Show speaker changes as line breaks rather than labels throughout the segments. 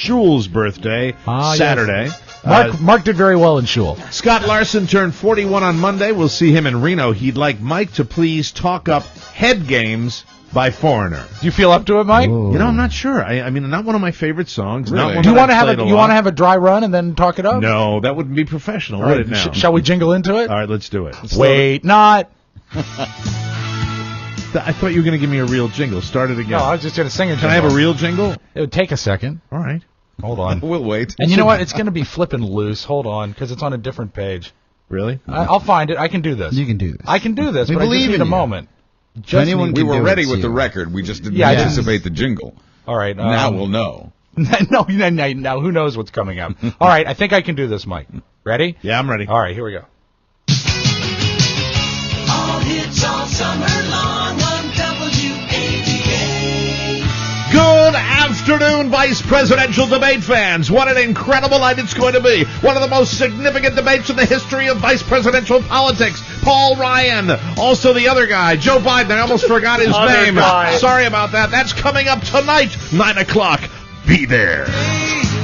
Shul's birthday, Saturday.
Yes. Mark did very well in Shul.
Scott Larson turned 41 on Monday. We'll see him in Reno. He'd like Mike to please talk up Head Games by Foreigner.
Do you feel up to it, Mike?
Ooh. You know, I'm not sure. I mean, not one of my favorite songs.
Really? Do you want to have a dry run and then talk it up?
No, that wouldn't be professional, would it now?
Shall we jingle into it?
All right, let's do it.
Wait, not.
I thought you were going to give me a real jingle. Start it again.
No, I was just going to sing it.
Can I have a real jingle?
It would take a second.
All right.
Hold on.
We'll wait.
And you know what? It's going to be flipping loose. Hold on, because it's on a different page.
Really?
I'll find it. I can do this.
You can do this.
I can do this,
We
but I
believe
just need
in
a
you.
moment.
We were ready with the record. We just didn't anticipate the jingle.
All right.
Now we'll know.
No, who knows what's coming up. All right, I think I can do this, Mike. Ready?
Yeah, I'm ready.
All right, here we go.
All hits all summer long on WAVA.
Good afternoon, Vice Presidential debate fans. What an incredible night it's going to be. One of the most significant debates in the history of vice presidential politics. Paul Ryan. Also the other guy, Joe Biden. I almost forgot his name. Sorry about that. That's coming up tonight, 9 o'clock. Be there.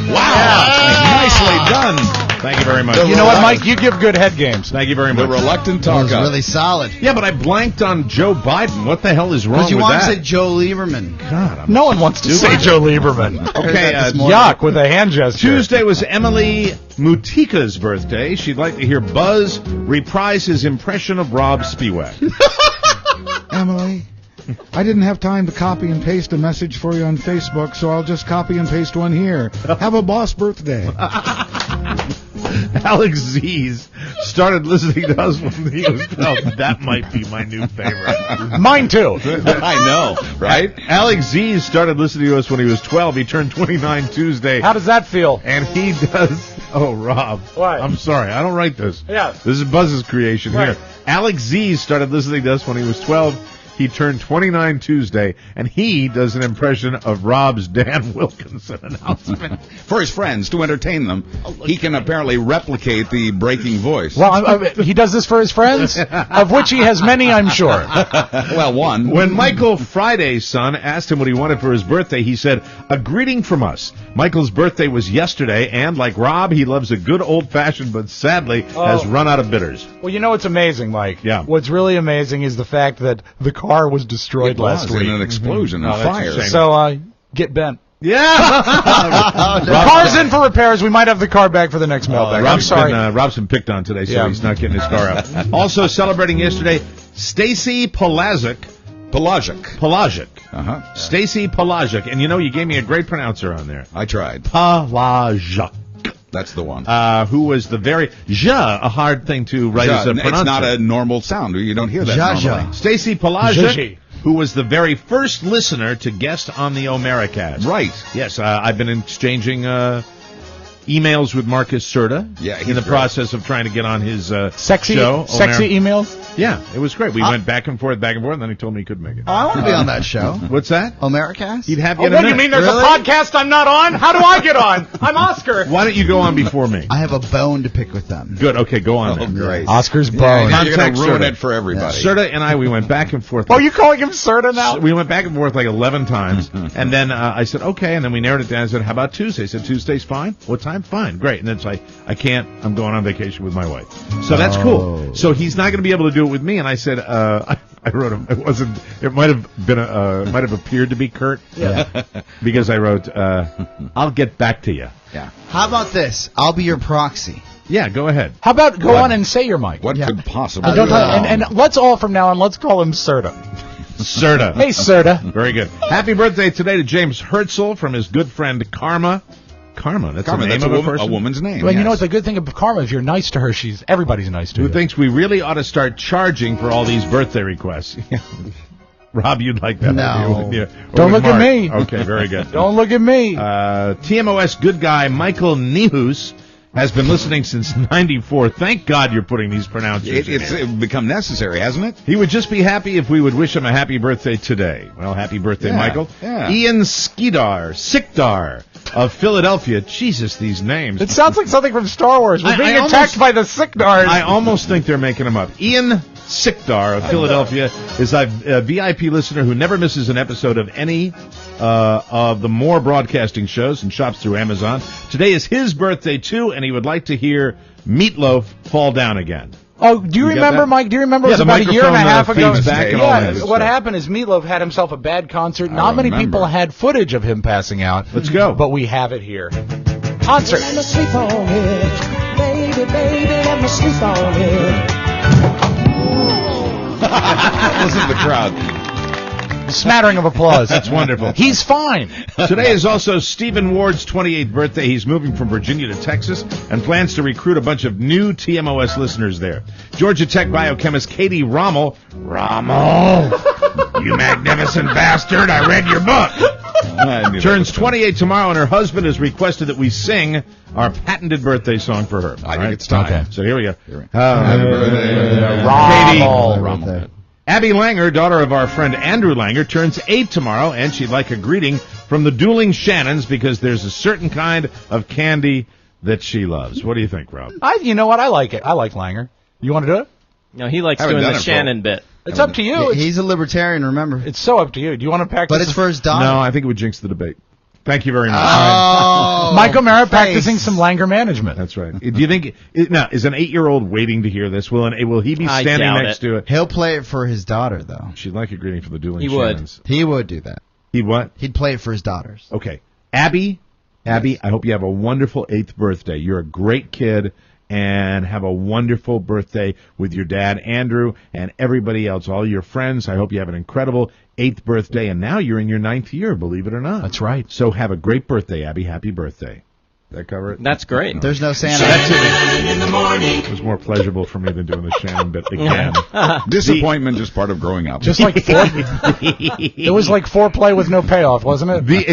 Wow. Nicely done.
Thank you very much.
You know what, Mike? You give good head games.
Thank you very much.
The reluctant
That was
talk-up.
really solid.
Yeah, but I blanked on Joe Biden. What the hell is wrong
Because you
with
want
that?
to say Joe Lieberman.
God,
No one wants to say Joe Lieberman.
Okay,
Yuck, with a hand gesture.
Tuesday was Emily Mutika's birthday. She'd like to hear Buzz reprise his impression of Rob Spiewak.
Emily, I didn't have time to copy and paste a message for you on Facebook, so I'll just copy and paste one here. Have a boss birthday.
Alex Z's started listening to us when he was 12. That might be my new favorite.
Mine, too.
I know, right?
Alex Z's started listening to us when he was 12. He turned 29 Tuesday.
How does that feel?
And he does... Oh, Rob.
What?
I'm sorry. I don't write this.
Yeah.
This is Buzz's creation
Right.
here. Alex Z's started listening to us when he was 12. He turned 29 Tuesday, and he does an impression of Rob's Dan Wilkinson announcement.
For his friends, to entertain them, he can apparently replicate the breaking voice.
Well, he does this for his friends, of which he has many, I'm sure.
Well, one.
When Michael Friday's son asked him what he wanted for his birthday, he said, "A greeting from us." Michael's birthday was yesterday, and like Rob, he loves a good old-fashioned, but sadly has run out of bitters.
Well, you know what's amazing, Mike?
Yeah.
What's really amazing is the fact that the car was destroyed last week.
in an explosion and
Oh, that's
fire.
a shame.
So, get bent.
Yeah!
The car's in for repairs. We might have the car back for the next mailbag. I'm sorry.
Rob's been picked on today, so
Yeah.
he's not getting his car out. Also celebrating yesterday, Stacy Pelagic.
Uh-huh.
Stacy Pelagic. And you know, you gave me a great pronouncer on there.
I tried.
Pelagic.
That's the one.
Who was the very... Ja, a hard thing to write as a pronouncer.
It's not a normal sound. You don't hear that normally.
Stacy Pelagic,
Zhuzhi.
who was the very first listener to guest on the Omericast.
Right.
Yes, I've been exchanging emails with Marcus Serta
Yeah, he's
in the
great.
process of trying to get on his
Sexy
show.
emails?
Yeah, it was great. We went back and forth, and then he told me he couldn't make it.
Oh, I want to be on that show.
What's that?
Omericast?
He'd have
Oh,
you in a
what do you
minute.
mean there's
Really?
a podcast I'm not on? How do I get on? I'm Oscar.
Why don't you go on before me?
I have a bone to pick with them.
Good, okay, go on then.
Great.
Oscar's
Yeah,
bone.
now you're going
Contact
to ruin
Serta.
it for everybody.
Serta and I, we went back and forth.
Oh, you calling him Serta now?
We went back and forth like 11 times, and then I said, okay, and then we narrowed it down. I said, how about Tuesday? I said, Tuesday's fine? What time? Fine, great. And then it's like, I can't, I'm going on vacation with my wife. So that's cool. So he's not going to be able to do it with me, and I said, I wrote him, it might have been, might have appeared to be Kurt.
Yeah.
Because I wrote, I'll get back to you.
Yeah.
How about this? I'll be your proxy.
Yeah, go ahead.
How about go on and say your mic?
What
Yeah.
could possibly
And, don't
go wrong?
and let's all from now on, let's call him Serta.
Serta.
Hey, Serta.
Very good. Happy birthday today to James Herzl from his good friend Karma. Karma, that's
Carmen,
the name
that's
of a person?
a woman's name.
Well, you know
yes.
what the good thing about Karma, if you're nice to her, everybody's nice to
Who
you.
thinks we really ought to start charging for all these birthday requests? Rob, you'd like that?
No.
wouldn't you? Or
Don't
would
look at
Mark?
me.
Okay, very good.
Don't look at me.
TMOS good guy Michael Nihus has been listening since '94. Thank God you're putting these pronouncers
It's become necessary, hasn't it?
He would just be happy if we would wish him a happy birthday today. Well, happy birthday,
Yeah,
Michael.
yeah.
Ian Sikdar of Philadelphia. Jesus, these names.
It sounds like something from Star Wars. We're being
I
attacked
almost-
by the Sicknars.
I almost think they're making them up. Ian Sikdar of Philadelphia is a VIP listener who never misses an episode of any of the more broadcasting shows and shops through Amazon. Today is his birthday, too, and he would like to hear Meatloaf Fall Down Again.
Oh, do you remember, Mike? Do you remember it was
the
about a year and a
microphone,
half ago?
feeds back and all that
What
stuff.
happened is Meatloaf had himself a bad concert. Not many people had footage of him passing out.
Let's go.
But we have it here. Concert.
Let me sleep on it. Baby, baby, let me sleep on it.
Listen to the crowd.
Smattering of applause.
That's wonderful.
He's fine.
Today is also Stephen Ward's 28th birthday. He's moving from Virginia to Texas and plans to recruit a bunch of new TMOS listeners there. Georgia Tech biochemist Katie Rommel, you magnificent bastard, I read your book, turns 28 tomorrow, and her husband has requested that we sing our patented birthday song for her.
I think it's time.
Okay.
So here we go.
Happy birthday.
Rommel.
Abby Langer, daughter of our friend Andrew Langer, turns 8 tomorrow, and she'd like a greeting from the dueling Shannons because there's a certain kind of candy that she loves. What do you think, Rob?
You know what? I like it. I like Langer. You want to do it?
No, he likes
Haven't
doing
done
the
it for-
Shannon bit.
It's up to you.
He's a libertarian, remember?
It's so up to you. Do you want to practice?
But it's for his daughter.
No, I think it would jinx the debate. Thank you very much.
Oh,
Mike O'Mara
face.
practicing some Langer management.
That's right. Do you think now is an 8-year-old waiting to hear this? Will he be
I
standing
doubt
next
it.
to it?
He'll play it for his daughter, though.
She'd like a greeting for the dueling
He would.
Shannons.
He would do that.
He what?
He'd play it for his daughters.
Okay. Abby, I hope you have a wonderful 8th birthday. You're a great kid, and have a wonderful birthday with your dad, Andrew, and everybody else, all your friends. I hope you have an incredible 8th birthday, and now you're in your 9th year, believe it or not.
That's right.
So have a great birthday, Abby. Happy birthday. That cover it?
That's great.
There's no Santa.
That's it.
In the morning.
It was more pleasurable for me than doing the Shannon bit again.
Disappointment is part of growing up.
Just like it was like foreplay with no payoff, wasn't it?
The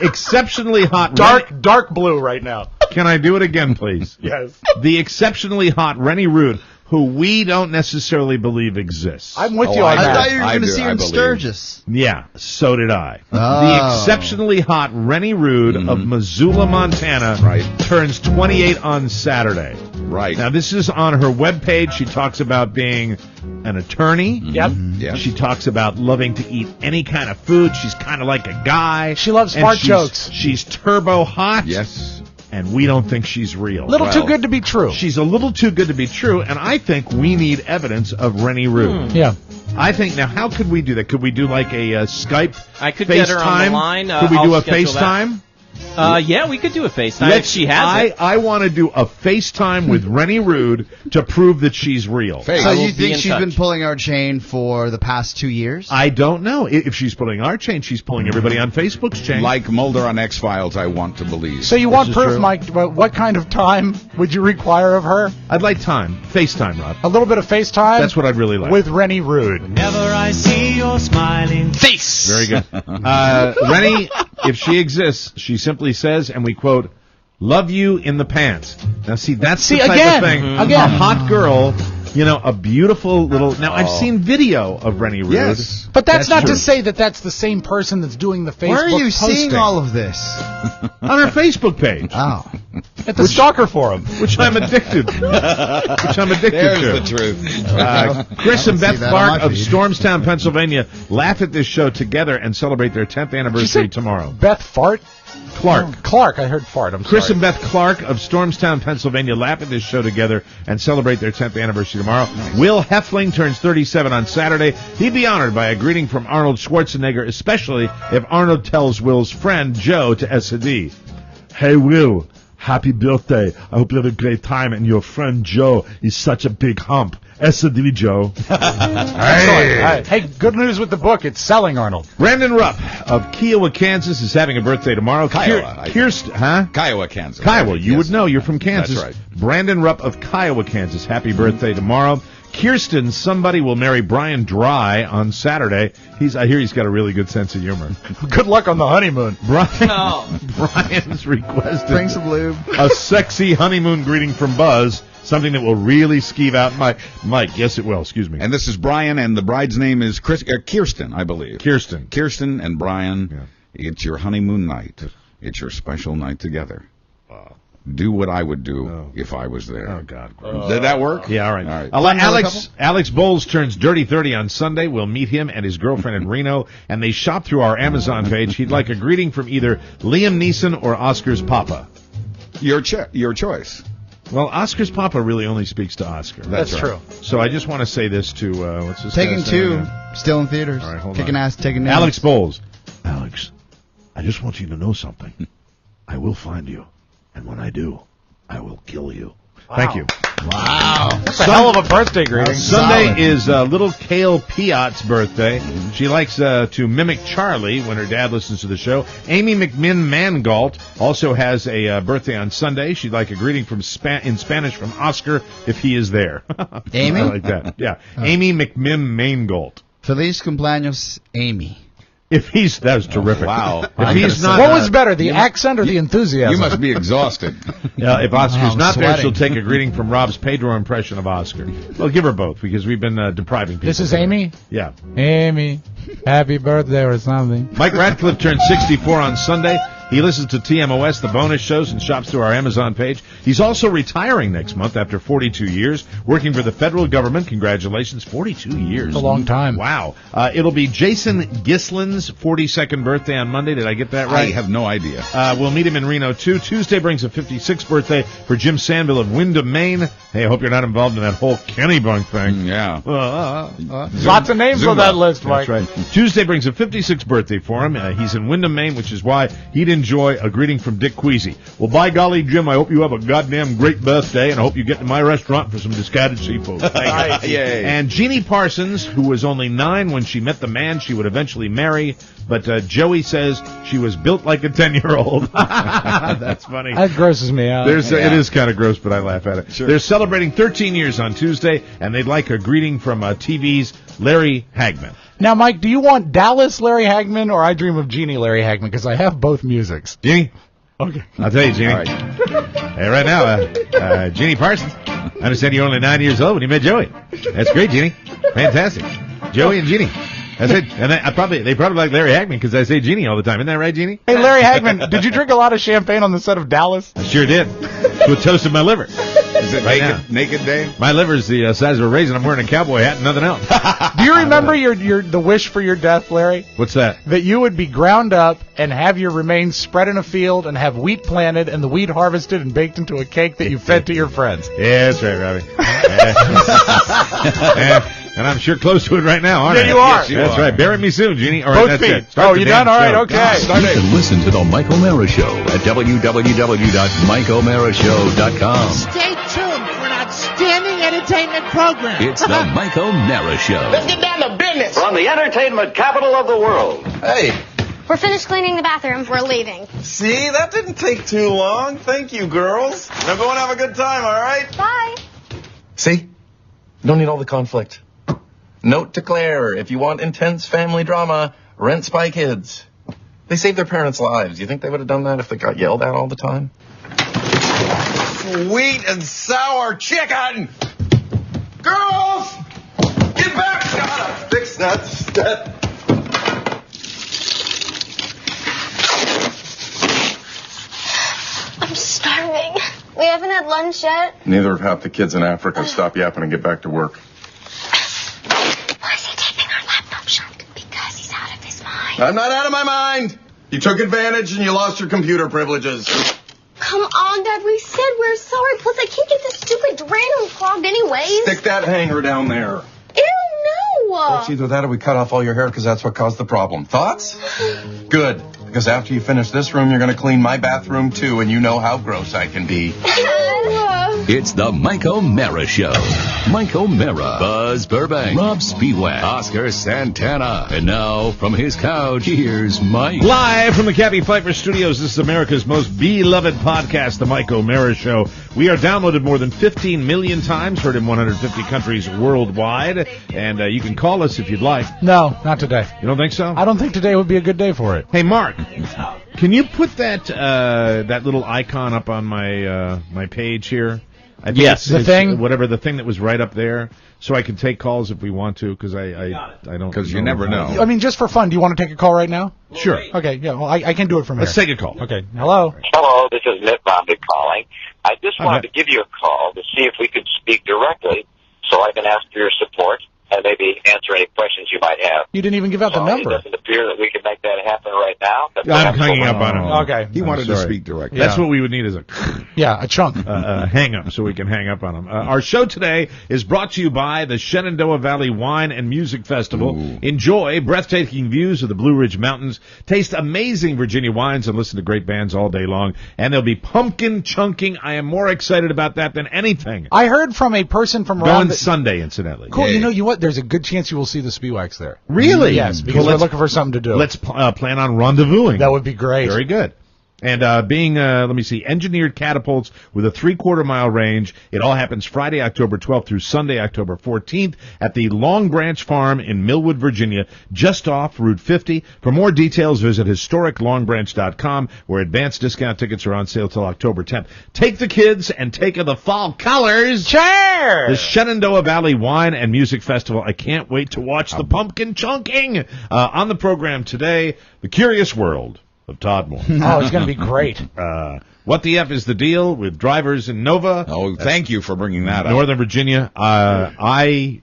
exceptionally hot
dark blue right now.
Can I do it again, please?
Yes.
The exceptionally hot Rennie Rude, who we don't necessarily believe exists.
I'm with
Oh,
you on
I
that.
thought you were
I
going to
do,
see her
I
in
believe.
Sturgis.
Yeah, so did I.
Oh.
The exceptionally hot Rennie Rude of Missoula, Montana,
Right.
turns 28 on Saturday.
Right.
Now, this is on her webpage. She talks about being an attorney.
Yep.
Yeah.
She talks about loving to eat any kind of food. She's kind of like a guy.
She loves
And
fart
she's-
jokes.
She's turbo hot.
Yes.
And we don't think she's real.
Little too
Well,
good to be true.
She's a little too good to be true, and I think we need evidence of Rennie Rude.
Yeah.
I think, now, how could we do that? Could we do like a Skype
I could
FaceTime?
get her on the line.
Could we
I'll
do a
schedule that.
FaceTime?
Yeah, we could do a FaceTime if she has it.
I want to do a FaceTime with Rennie Rude to prove that she's real.
Face.
So
I
you
will be
think
in
she's been
touch.
pulling our chain for the past 2 years?
I don't know. If she's pulling our chain, she's pulling everybody on Facebook's chain.
Like Mulder on X-Files, I want to believe.
So you want
is
proof,
true.
Mike? But what kind of time would you require of her?
I'd like time. FaceTime, Rob.
A little bit of FaceTime.
That's what I'd really like.
With Rennie Rude.
Whenever I see your smiling face.
Very good. Rennie, if she exists, she simply says, and we quote, "Love you in the pants." Now, see, that's the type
again,
of thing.
again.
A hot girl, a beautiful little. Now, I've seen video of Rennie Rude.
Yes.
But that's not
true.
to say that that's the same person that's doing the Facebook
Where are you
posting.
seeing all of this?
On her Facebook page,
Oh.
At the Stalker Forum.
which I'm addicted. Which I'm addicted
There's
to.
the truth.
Chris and
I don't
Beth
see that on
Clark
my
of
feed.
Stormstown, Pennsylvania, laugh at this show together and celebrate their 10th anniversary
say
tomorrow.
Beth Fart?
Clark.
Clark, I heard fart. I'm
Chris
sorry.
and Beth Clark of Stormstown, Pennsylvania, laugh at this show together and celebrate their 10th anniversary tomorrow. Will Heffling turns 37 on Saturday. He'd be honored by a greeting from Arnold Schwarzenegger, especially if Arnold tells Will's friend Joe to S&D. Hey, Will, happy birthday. I hope you have a great time, and your friend Joe is such a big hump. S&D, Joe.
Hey, good news with the book. It's selling, Arnold.
Brandon Rupp of Kiowa, Kansas, is having a birthday tomorrow.
Kiowa, I
Kirsten, huh?
Kiowa, Kansas.
Kiowa, you
Yes.
would know. You're from Kansas.
That's right.
Brandon Rupp of Kiowa, Kansas. Happy birthday tomorrow. Kirsten, somebody will marry Brian Dry on Saturday. I hear he's got a really good sense of humor.
Good luck on the honeymoon.
Brian's requested
Bring some lube.
a sexy honeymoon greeting from Buzz, something that will really skeeve out Mike. Yes, it will. Excuse me.
And this is Brian, and the bride's name is Kirsten, I believe.
Kirsten.
Kirsten and Brian,
Yeah.
it's your honeymoon night. It's your special night together. do what I would do if I was there.
Oh, God.
Did that work?
Yeah, all right.
All right.
Alex Bowles turns Dirty 30 on Sunday. We'll meet him and his girlfriend in Reno, and they shop through our Amazon page. He'd like a greeting from either Liam Neeson or Oscar's papa.
Your choice.
Well, Oscar's papa really only speaks to Oscar.
That's true.
So I just want to say this to, what's this
Taken
guy's name
2,
again?
still in theaters.
All right, hold
Kicking
on.
ass, taking names.
Alex Bowles. Alex, I just want you to know something. I will find you, and when I do, I will kill you. Thank you.
Wow.
That's a hell of a birthday greeting.
Sunday
Solid.
is little Kale Piat's birthday. She likes to mimic Charlie when her dad listens to the show. Amy McMinn Mangault also has a birthday on Sunday. She'd like a greeting from in Spanish from Oscar if he is there.
Amy?
I like that. Yeah. Amy McMinn Mangault.
Feliz cumpleaños, Amy.
If he's, that was terrific.
Wow.
If he's not,
What was better, the accent or the enthusiasm?
You must be exhausted.
if Oscar's
I'm
not there,
sweating.
she'll take a greeting from Rob's Pedro impression of Oscar. Well, give her both because we've been depriving people.
This is Amy?
Yeah.
Amy, happy birthday or something.
Mike Radcliffe turned 64 on Sunday. He listens to TMOS, the bonus shows, and shops through our Amazon page. He's also retiring next month after 42 years, working for the federal government. Congratulations, 42 years.
It's a long time.
Wow. It'll be Jason Gislin's 42nd birthday on Monday. Did I get that
I
right?
have no idea.
We'll meet him in Reno, too. Tuesday brings a 56th birthday for Jim Sanville of Windham, Maine. Hey, I hope you're not involved in that whole Kennybunk thing.
Yeah.
Lots of names on that list, Mike.
That's right. Tuesday brings a 56th birthday for him. He's in Windham, Maine, which is why he'd enjoy a greeting from Dick Queasy. Well, by golly, Jim, I hope you have a goddamn great birthday, and I hope you get to my restaurant for some discarded seafood. Thank you.
Yay.
And Jeannie Parsons, who was only 9 when she met the man she would eventually marry, but Joey says she was built like a 10-year-old. That's funny.
That grosses me out.
It is kind of gross, but I laugh at it.
Sure.
They're celebrating 13 years on Tuesday, and they'd like a greeting from TV's Larry Hagman.
Now, Mike, do you want Dallas Larry Hagman or I Dream of Jeannie Larry Hagman? Because I have both musics.
Jeannie?
Okay.
I'll tell you, Jeannie.
All right.
Hey, right now, Jeannie Parsons. I understand you're only 9 years old when you met Joey. That's great, Jeannie. Fantastic. Joey and Jeannie. That's it. And they probably like Larry Hagman because I say Jeannie all the time. Isn't that right, Jeannie?
Hey, Larry Hagman, did you drink a lot of champagne on the set of Dallas?
I sure did. It toasted my liver.
Is it
Right
naked day?
My liver's the size of a raisin. I'm wearing a cowboy hat and nothing else.
Do you remember the wish for your death, Larry?
What's that?
That you would be ground up and have your remains spread in a field and have wheat planted and the wheat harvested and baked into a cake that you fed to your friends.
Yeah, that's right, Robbie. And I'm sure close to it right now, aren't I?
Yeah, you are.
Yes, you
That's
are.
right. Bury me soon, Jeannie. All right,
Both
that's
feet.
it. Start
Oh,
the
you
damn
done? All right,
show.
okay.
Start
You
it.
can listen to The Mike O'Mara Show at www.mikeomarashow.com.
Stay tuned for an outstanding entertainment program.
It's The Mike O'Mara Show.
Get down to business.
From the entertainment capital of the world.
Hey,
We're finished cleaning the bathroom. We're leaving.
see, that didn't take too long. Thank you, girls. Now go and have a good time, all right?
Bye.
See? Don't need all the conflict. Note to Claire, if you want intense family drama, rent Spy Kids. They saved their parents' lives. You think they would have done that if they got yelled at all the time? Sweet and sour chicken! Girls! Get back! Gotta fix that step.
I'm starving. We haven't had lunch yet.
Neither have half the kids in Africa. Stop yapping and get back to work.
Why is he taping our laptop shut? Because he's out of his mind.
I'm not out of my mind. You took advantage and you lost your computer privileges.
Come on, Dad. We said we're sorry. Plus, I can't get this stupid random clogged anyways.
Stick that hanger down there.
Ew, no.
Well, it's either that or we cut off all your hair because that's what caused the problem. Thoughts? Good. Because after you finish this room, you're going to clean my bathroom too, and you know how gross I can be.
It's The Mike O'Mara Show. Mike O'Mara, Buzz Burbank, Rob Spiewak, Oscar Santana. And now, from his couch, here's Mike.
Live from the Cabby Pfeiffer Studios, this is America's most beloved podcast, The Mike O'Mara Show. We are downloaded more than 15 million times, heard in 150 countries worldwide, and you can call us if you'd like.
No, not today.
You don't think so?
I don't think today would be a good day for it.
Hey, Mark, can you put that that little icon up on my my page here? I think
Yes.
The thing?
whatever the thing that was right up there, so I can take calls if we want to, because I don't.
Because you never know.
I mean, just for fun, do you want to take a call right now?
Sure.
Okay, yeah, well, I can do it from
Let's
here.
take a call.
Okay, hello.
Hello, this is Mitt Romney calling. I just
Hi,
wanted
Mitt.
to give you a call to see if we could speak directly so I can ask for your support and maybe answer any questions you might have.
You didn't even give out the
So
number.
It doesn't appear that we can make that happen right now. But
I'm
perhaps
hanging
we'll-
up on him.
Okay.
He wanted to
sorry.
speak directly.
That's what we would need is a
Yeah, a chunk.
hang up so we can hang up on him. Our show today is brought to you by the Shenandoah Valley Wine and Music Festival.
Ooh.
Enjoy breathtaking views of the Blue Ridge Mountains, taste amazing Virginia wines, and listen to great bands all day long. And there'll be pumpkin chunking. I am more excited about that than anything.
I heard from a person from around
Going
the...
Sunday, incidentally.
Cool,
Yay.
you know what? There's a good chance you will see the Spiwax there.
Really?
Yes, because
Well,
we're looking for something to do.
Let's plan on rendezvousing.
That would be great.
Very good. And being, let me see, engineered catapults with a 3/4 mile range. It all happens Friday, October 12th through Sunday, October 14th at the Long Branch Farm in Millwood, Virginia, just off Route 50. For more details, visit historiclongbranch.com, where advanced discount tickets are on sale till October 10th. Take the kids and take the fall colors.
Chair!
The Shenandoah Valley Wine and Music Festival. I can't wait to watch the pumpkin chunking. On the program today, The Curious World of Todd Moore.
Oh, it's going to be great.
What the F is the deal with drivers in Nova?
Oh, thank you for bringing that up.
Northern Virginia. I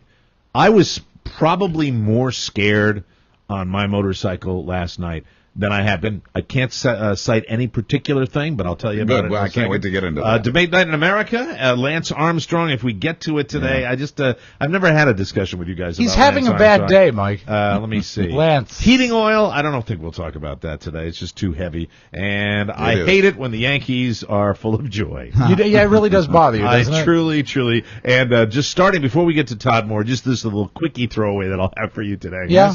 was probably more scared on my motorcycle last night than I have been. I can't cite any particular thing, but I'll tell you about
Good.
it.
Well,
in a
I can't wait
second.
to get into that.
Debate Night in America, Lance Armstrong. If we get to it today, I just I've never had a discussion with you guys.
He's
about
having
Lance
a bad
Armstrong.
day, Mike.
Let me see.
Lance.
Heating oil. I don't think we'll talk about that today. It's just too heavy, and I
is.
hate it when the Yankees are full of joy.
Yeah, it really does bother you, doesn't it?
Truly. And just starting, before we get to Todd Moore, just this little quickie throwaway that I'll have for you today.
Yeah.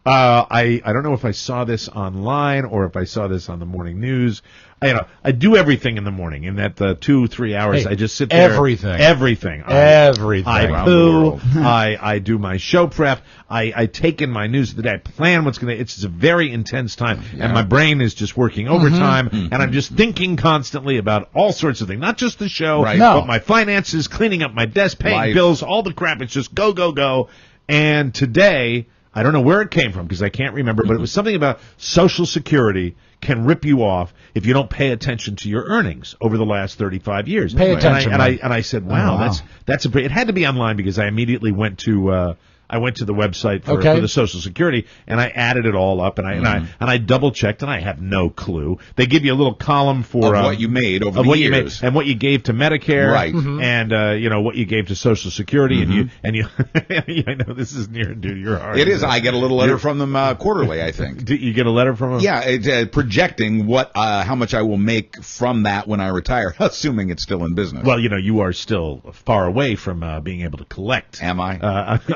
I don't know if I saw this online or if I saw this on the morning news. I do everything in the morning. In that 2-3 hours,
Hey,
I just sit there.
everything.
Everything.
Everything.
I
Around the
poo.
world.
I do my show prep. I take in my news of the day. I plan what's going to. It's a very intense time, and my brain is just working overtime, and I'm just thinking constantly about all sorts of things, not just the show,
Right.
No.
but my finances, cleaning up my desk, paying
Life.
bills, all the crap. It's just go, go, go. And today, I don't know where it came from because I can't remember, but it was something about Social Security can rip you off if you don't pay attention to your earnings over the last 35 years.
Pay attention,
And I
Mike.
said, wow,
wow.
that's it had to be online because I immediately went to the website for
Okay.
the Social Security and I added it all up and I double checked and I have no clue. They give you a little column for
Of what you made over
of
the
what you
years.
made and what you gave to Medicare,
Right.
and what you gave to Social Security, and you I know this is near and dear to your heart.
It is. I get a little letter from them quarterly, I think.
Do you get a letter from them?
Yeah, it's projecting how much I will make from that when I retire, assuming it's still in business.
Well, you are still far away from being able to collect.
Am I?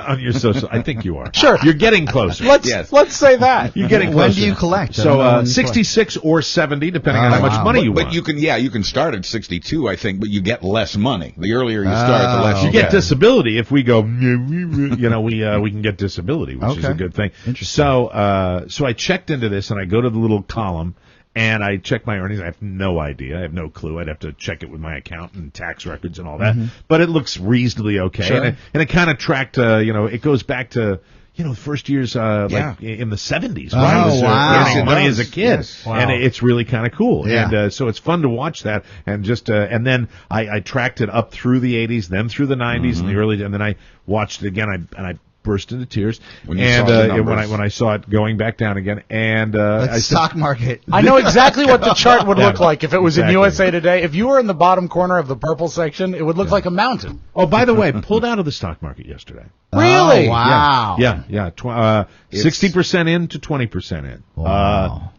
On your social? I think you are.
Sure.
You're getting closer.
Let's say that.
You're getting
When
closer.
do you collect? I don't know
So
when you
66 or 70, depending on how much
wow.
money you
but
want.
you can start at 62, I think, but you get less money. The earlier you start, the less
You
you
get disability if we go. We can get disability, which is a
Okay.
good thing. So I checked into this and I go to the little column. And I check my earnings. I have no idea. I have no clue. I'd have to check it with my accountant and tax records and all that. But it looks reasonably okay.
Sure.
And it kind of tracked, it goes back to, the first years, like in the 70s.
Oh,
when I was
wow.
earning
Yes, it
money
does.
as a kid.
Yes.
And it's really kind of cool.
Yeah.
And so it's fun to watch that. And just, and then I tracked it up through the 80s, then through the 90s and the early, and then I watched it again. I burst into tears
When you saw the numbers.
when I saw it going back down again. And I said,
Stock market.
I know exactly what the chart would look like if it was in
Exactly.
USA Today. If you were in the bottom corner of the purple section, it would look like a mountain.
oh, by the way, pulled out of the stock market yesterday.
Really?
Oh, wow.
Yeah. 60% in to 20% in.
Wow.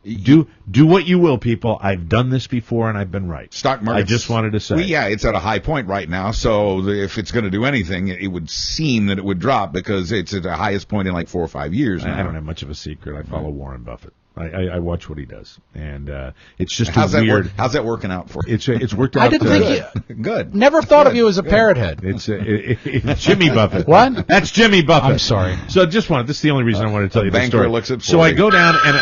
Do what you will, people. I've done this before and I've been right.
Stock market.
I just wanted to say.
Well, it's at a high point right now. So if it's going to do anything, it would seem that it would drop because it's at the highest point in like 4 or 5 years now.
I don't have much of a secret. I follow Warren Buffett. I watch what he does, and it's just
How's that
weird.
How's that working out for you?
It's worked out.
I didn't think
Good.
Never thought of you as a parrot head.
It's Jimmy Buffett.
What?
That's Jimmy Buffett.
I'm sorry.
So this is the only reason I wanted to tell you the
banker
story.
looks at
So I
40.
go down and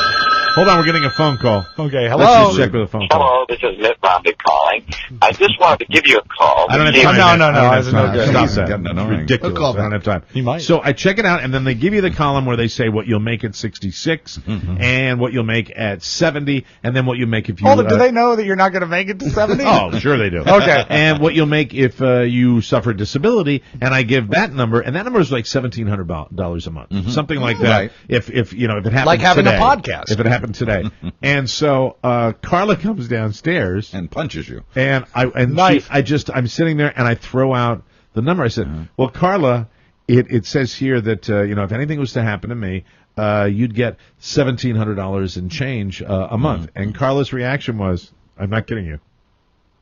Hold on, we're getting a phone call.
Okay,
Let's
hello.
just check with a phone call.
Hello, this is Mitt Romney calling. I just wanted to give you a call.
I don't have
to see
time.
if-
No.
I don't have
It's no
time.
good.
Stop
He's
that.
getting annoying.
Ridiculous.
We'll call
I don't have time.
He might.
So I check it out, and then they give you the column where they say what you'll make at 66, and what you'll make at 70, and then what you make if you.
Hold it, do they know that you're not going to make it to 70?
Oh, sure they do.
Okay.
And what you'll make if you suffer disability, and I give that number, and that number is like $1,700 a month, something like that.
Right.
If if it happens
Like having a
today.
podcast.
If it happened today, and so Carla comes downstairs
And punches you.
and
Knife.
I'm sitting there and I throw out the number. I said, "Well, Carla, it says here that if anything was to happen to me, you'd get $1,700 and change a month." And Carla's reaction was, "I'm not kidding you."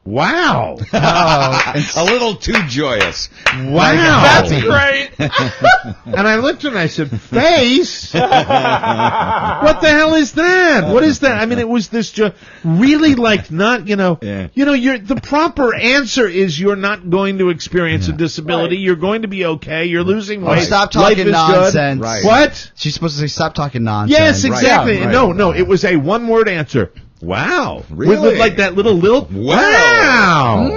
Wow!
A little too joyous.
Wow!
That's great.
And I looked at her and I said, "Face? What the hell is that? What is that?" I mean, it was this really like not, the proper answer is you're not going to experience a disability. You're going to be okay. You're losing weight.
Stop
Life
talking
is
nonsense.
good.
Right.
What?
She's supposed to say, stop talking nonsense.
Yes, exactly.
Right.
No, it was a one-word answer. Wow.
Really?
With like that little lilt. Wow.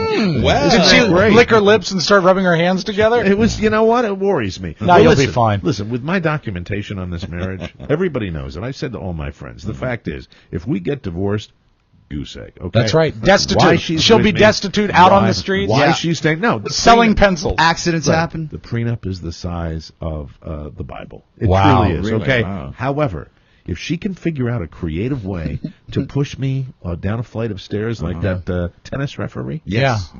Well,
Did she
Great.
lick her lips and start rubbing her hands together?
It was, you know what? It worries me.
No, you'll be
listen,
fine.
Listen, with my documentation on this marriage, everybody knows, and I've said to all my friends, the fact is, if we get divorced, goose egg, okay?
That's right. Destitute.
Why she's
She'll
with
be
me,
destitute out on
why-
the streets.
Why
Yeah.
she's staying? No, the
Selling
prenup-
pencils.
Accidents
Right.
happen.
The prenup is the size of the Bible. It
Wow.
truly is.
Really?
Okay.
Wow.
However, if she can figure out a creative way to push me down a flight of stairs like that tennis referee,
yes.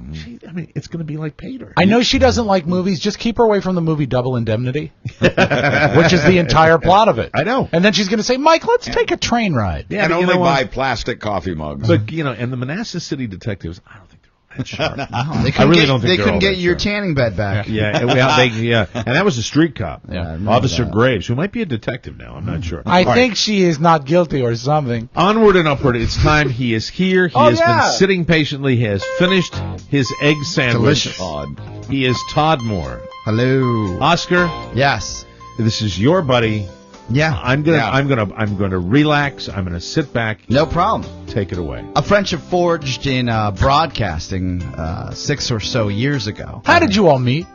it's going to be like Pater.
I know she doesn't like movies. Just keep her away from the movie Double Indemnity, which is the entire plot of it.
I know.
And then she's going to say, "Mike, let's take a train ride."
Yeah,
And
but you
only
know what?
buy plastic coffee mugs.
But and the Manassas City detectives, I don't think they're all that sharp.
They couldn't
really
get,
don't think
they
they're
couldn't
all
get
that
your
sharp.
tanning bed back.
And that was a street cop,
Yeah, I remember
Officer
that.
Graves, who might be a detective now. I'm not sure.
I
All right.
think she is not guilty or something.
Onward and upward. It's time. He is here. He has been sitting patiently. He has finished his egg sandwich.
Delicious.
He is Todd Moore.
Hello.
Oscar,
Yes.
this is your buddy.
Yeah.
I'm gonna relax. I'm gonna sit back.
No problem.
Take it away.
A friendship forged in broadcasting 6 or so years ago.
How did you all meet?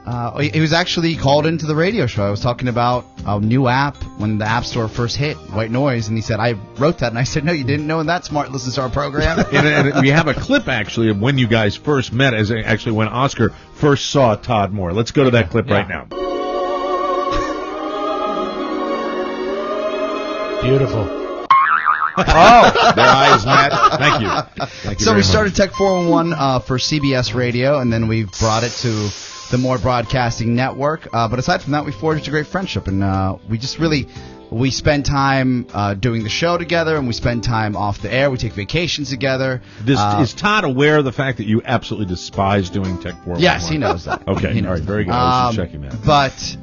He was actually called into the radio show. I was talking about a new app when the App Store first hit, White Noise, and he said, "I wrote that." And I said, "No, you didn't know, and that smart listens to our program."
And we have a clip actually of when you guys first met, as actually when Oscar first saw Todd Moore. Let's go to that clip right now.
Beautiful.
Oh, their eyes met. Thank you. Thank you
So
very
we
much.
started Tech 411 for CBS Radio, and then we brought it to the More Broadcasting Network. But aside from that, we forged a great friendship, and we spend time doing the show together, and we spend time off the air. We take vacations together.
Is Todd aware of the fact that you absolutely despise doing Tech 411?
Yes, he knows that.
Okay,
He knows
all right, very good. I was just checking that.
But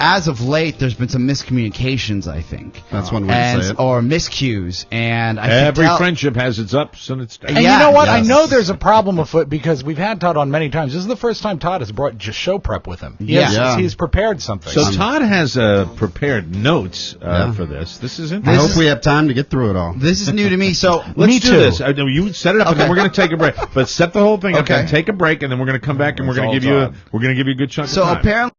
as of late, there's been some miscommunications, I think.
That's one way to say it.
Or miscues, and I
Every
could tell-
friendship has its ups and its downs.
And
Yeah,
you know what? I
yes.
know there's a problem afoot because we've had Todd on many times. This is the first time Todd has brought just show prep with him. He's prepared something.
So Todd has prepared notes for this. This is
I
interesting.
hope we have time to get through it all.
This is new to me, so
Let's
Me
do
too.
this. No, you set it up, and then
Okay.
we're going to take a break. But set the whole thing up,
Okay.
and take a break, and then we're going to come back, and we're
It's
going to
all
give you
Todd.
a good chunk
so
of time.
apparently.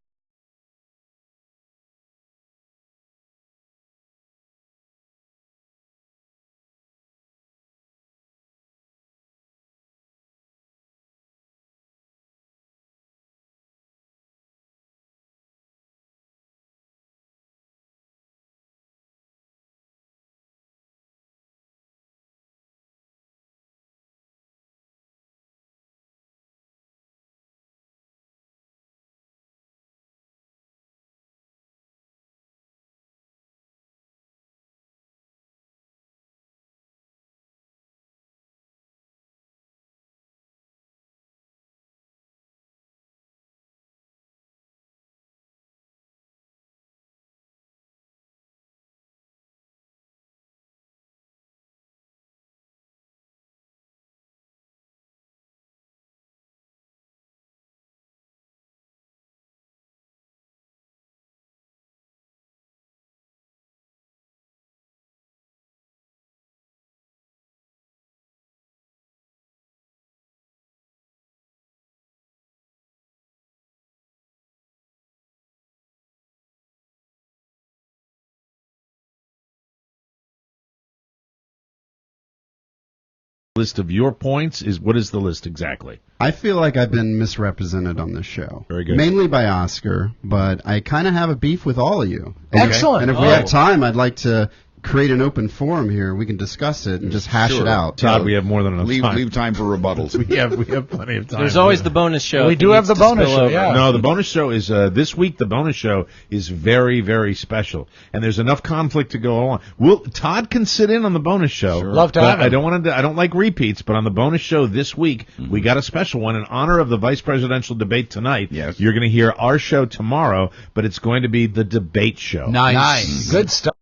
list of your points? What is the list exactly?
I feel like I've been misrepresented on this show.
Very good.
Mainly by Oscar, but I kind of have a beef with all of you.
Excellent.
And if we have time, I'd like to create an open forum here. We can discuss it and just hash it out.
Todd, we have more than enough time.
Leave time for rebuttals.
we have plenty of time.
There's always the bonus show.
We do have the bonus show, yeah.
No, the bonus show is this week. The bonus show is very, very special, and there's enough conflict to go on. Todd can sit in on the bonus show.
Sure. Love to have him.
I don't like repeats, but on the bonus show this week, we got a special one in honor of the vice presidential debate tonight.
Yes.
You're going to hear our show tomorrow, but it's going to be the debate show.
Nice. Good stuff.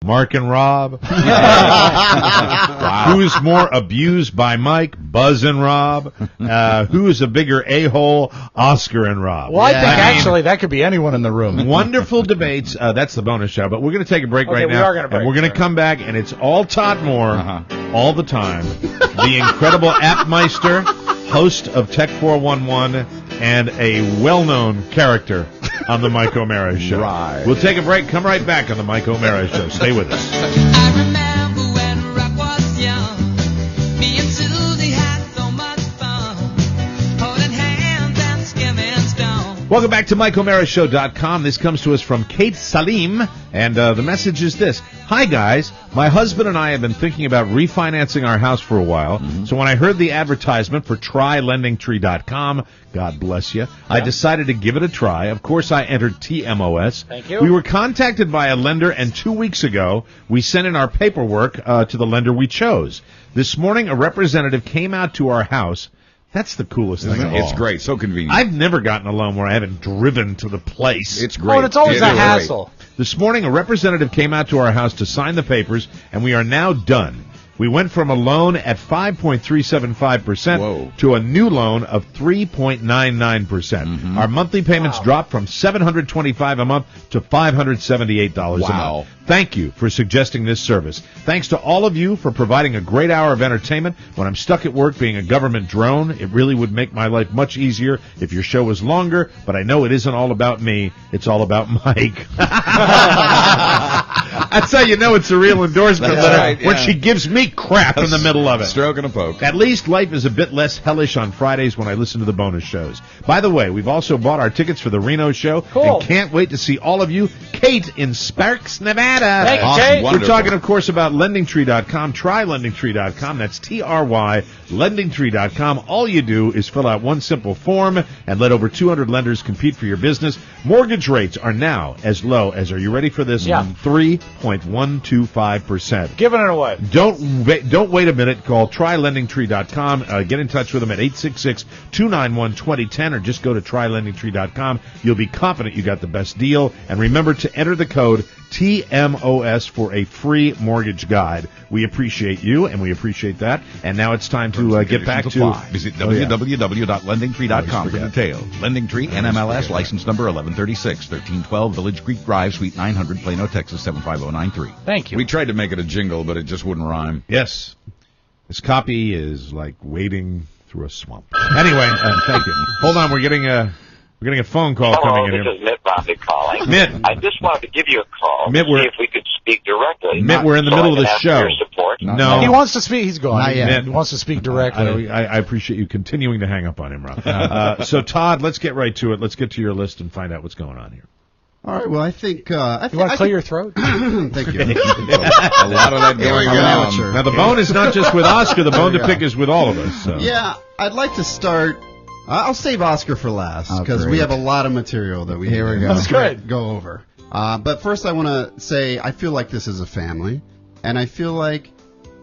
Mark and Rob.
Wow.
Who's more abused by Mike? Buzz and Rob. Who is a bigger a-hole? Oscar and Rob.
Well, I think actually that could be anyone in the room.
Wonderful debates. That's the bonus show. But we're going to take a break right now.
We are going to break.
And we're going to come back, and it's all Todd Moore all the time. The incredible Appmeister, host of Tech 411, and a well-known character on the Mike O'Mara Show.
Right.
We'll take a break. Come right back on the Mike O'Mara Show. Stay with us.
I remember when rock was young. Me and Susie had so much fun. Holding hands and skimming stone.
Welcome back to MikeO'MaraShow.com. This comes to us from Kate Salim, and the message is this. Hi, guys. My husband and I have been thinking about refinancing our house for a while, so when I heard the advertisement for TryLendingTree.com, God bless you, I decided to give it a try. Of course, I entered TMOS.
Thank you.
We were contacted by a lender, and 2 weeks ago, we sent in our paperwork to the lender we chose. This morning, a representative came out to our house. That's the coolest thing of all.
It's great. So convenient.
I've never gotten a loan where I haven't driven to the place.
It's great.
Oh, and it's always a hassle.
This morning, a representative came out to our house to sign the papers, and we are now done. We went from a loan at 5.375% to a new loan of 3.99%. Our monthly payments dropped from $725 a month to $578 a month. Thank you for suggesting this service. Thanks to all of you for providing a great hour of entertainment. When I'm stuck at work being a government drone, it really would make my life much easier if your show was longer, but I know it isn't all about me. It's all about Mike. That's how you know it's a real endorsement letter, when she gives me crap in the middle of it.
Stroke and a poke.
At least life is a bit less hellish on Fridays when I listen to the bonus shows. By the way, we've also bought our tickets for the Reno show and can't wait to see all of you. Kate in Sparks, Nevada.
Thank you, Kate.
We're talking, of course, about LendingTree.com. Try LendingTree.com. That's TRY, LendingTree.com. All you do is fill out one simple form and let over 200 lenders compete for your business. Mortgage rates are now as low as, are you ready for this? 3.125%.
Giving it away.
Don't wait a minute. Call TryLendingTree.com. Get in touch with them at 866-291-2010 or just go to TryLendingTree.com. You'll be confident you got the best deal. And remember to enter the code TMOS for a free mortgage guide. We appreciate you, and we appreciate that. And now it's time to get back to...
Visit www.lendingtree.com for details. LendingTree, NMLS, license number 1136, 1312 Village Creek Drive, Suite 900, Plano, Texas, 75093.
Thank you.
We tried to make it a jingle, but it just wouldn't rhyme.
Yes. This copy is like wading through a swamp. Anyway, thank you. Hold on, we're getting a phone call coming in here.
This is Mitt Romney calling.
Mitt.
I just wanted to give you a call
Mitt,
to see if we could speak directly.
Mitt, we're in the middle of the show.
Your support.
No.
He wants to speak. He's gone.
Not yet.
Mitt, he wants to speak directly.
I appreciate you continuing to hang up on him, Rob. So, Todd, let's get right to it. Let's get to your list and find out what's going on here.
All right. Well, I think
you want to clear your throat?
Thank you.
A lot of that going on.
Now, the bone is not just with Oscar. The bone to pick is with all of us. So.
Yeah, I'd like to start. I'll save Oscar for last because we have a lot of material that we
That's good.
go over. But first, I want to say I feel like this is a family, and I feel like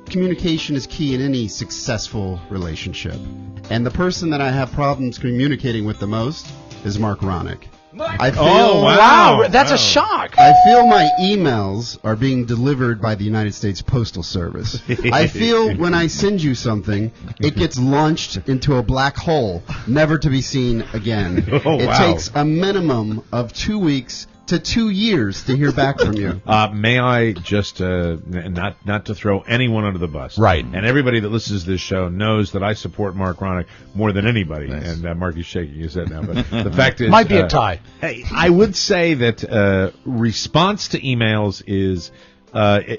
communication is key in any successful relationship. And the person that I have problems communicating with the most is Mark Ronick. I feel,
wow, that's a shock.
I feel my emails are being delivered by the United States Postal Service. I feel when I send you something, it gets launched into a black hole, never to be seen again. It takes a minimum of 2 weeks to 2 years to hear back from you.
May I just not to throw anyone under the bus,
right?
And everybody that listens to this show knows that I support Mark Ronick more than anybody. Nice. And Mark is shaking his head now, but the fact is,
might be a tie.
Hey, I would say that response to emails is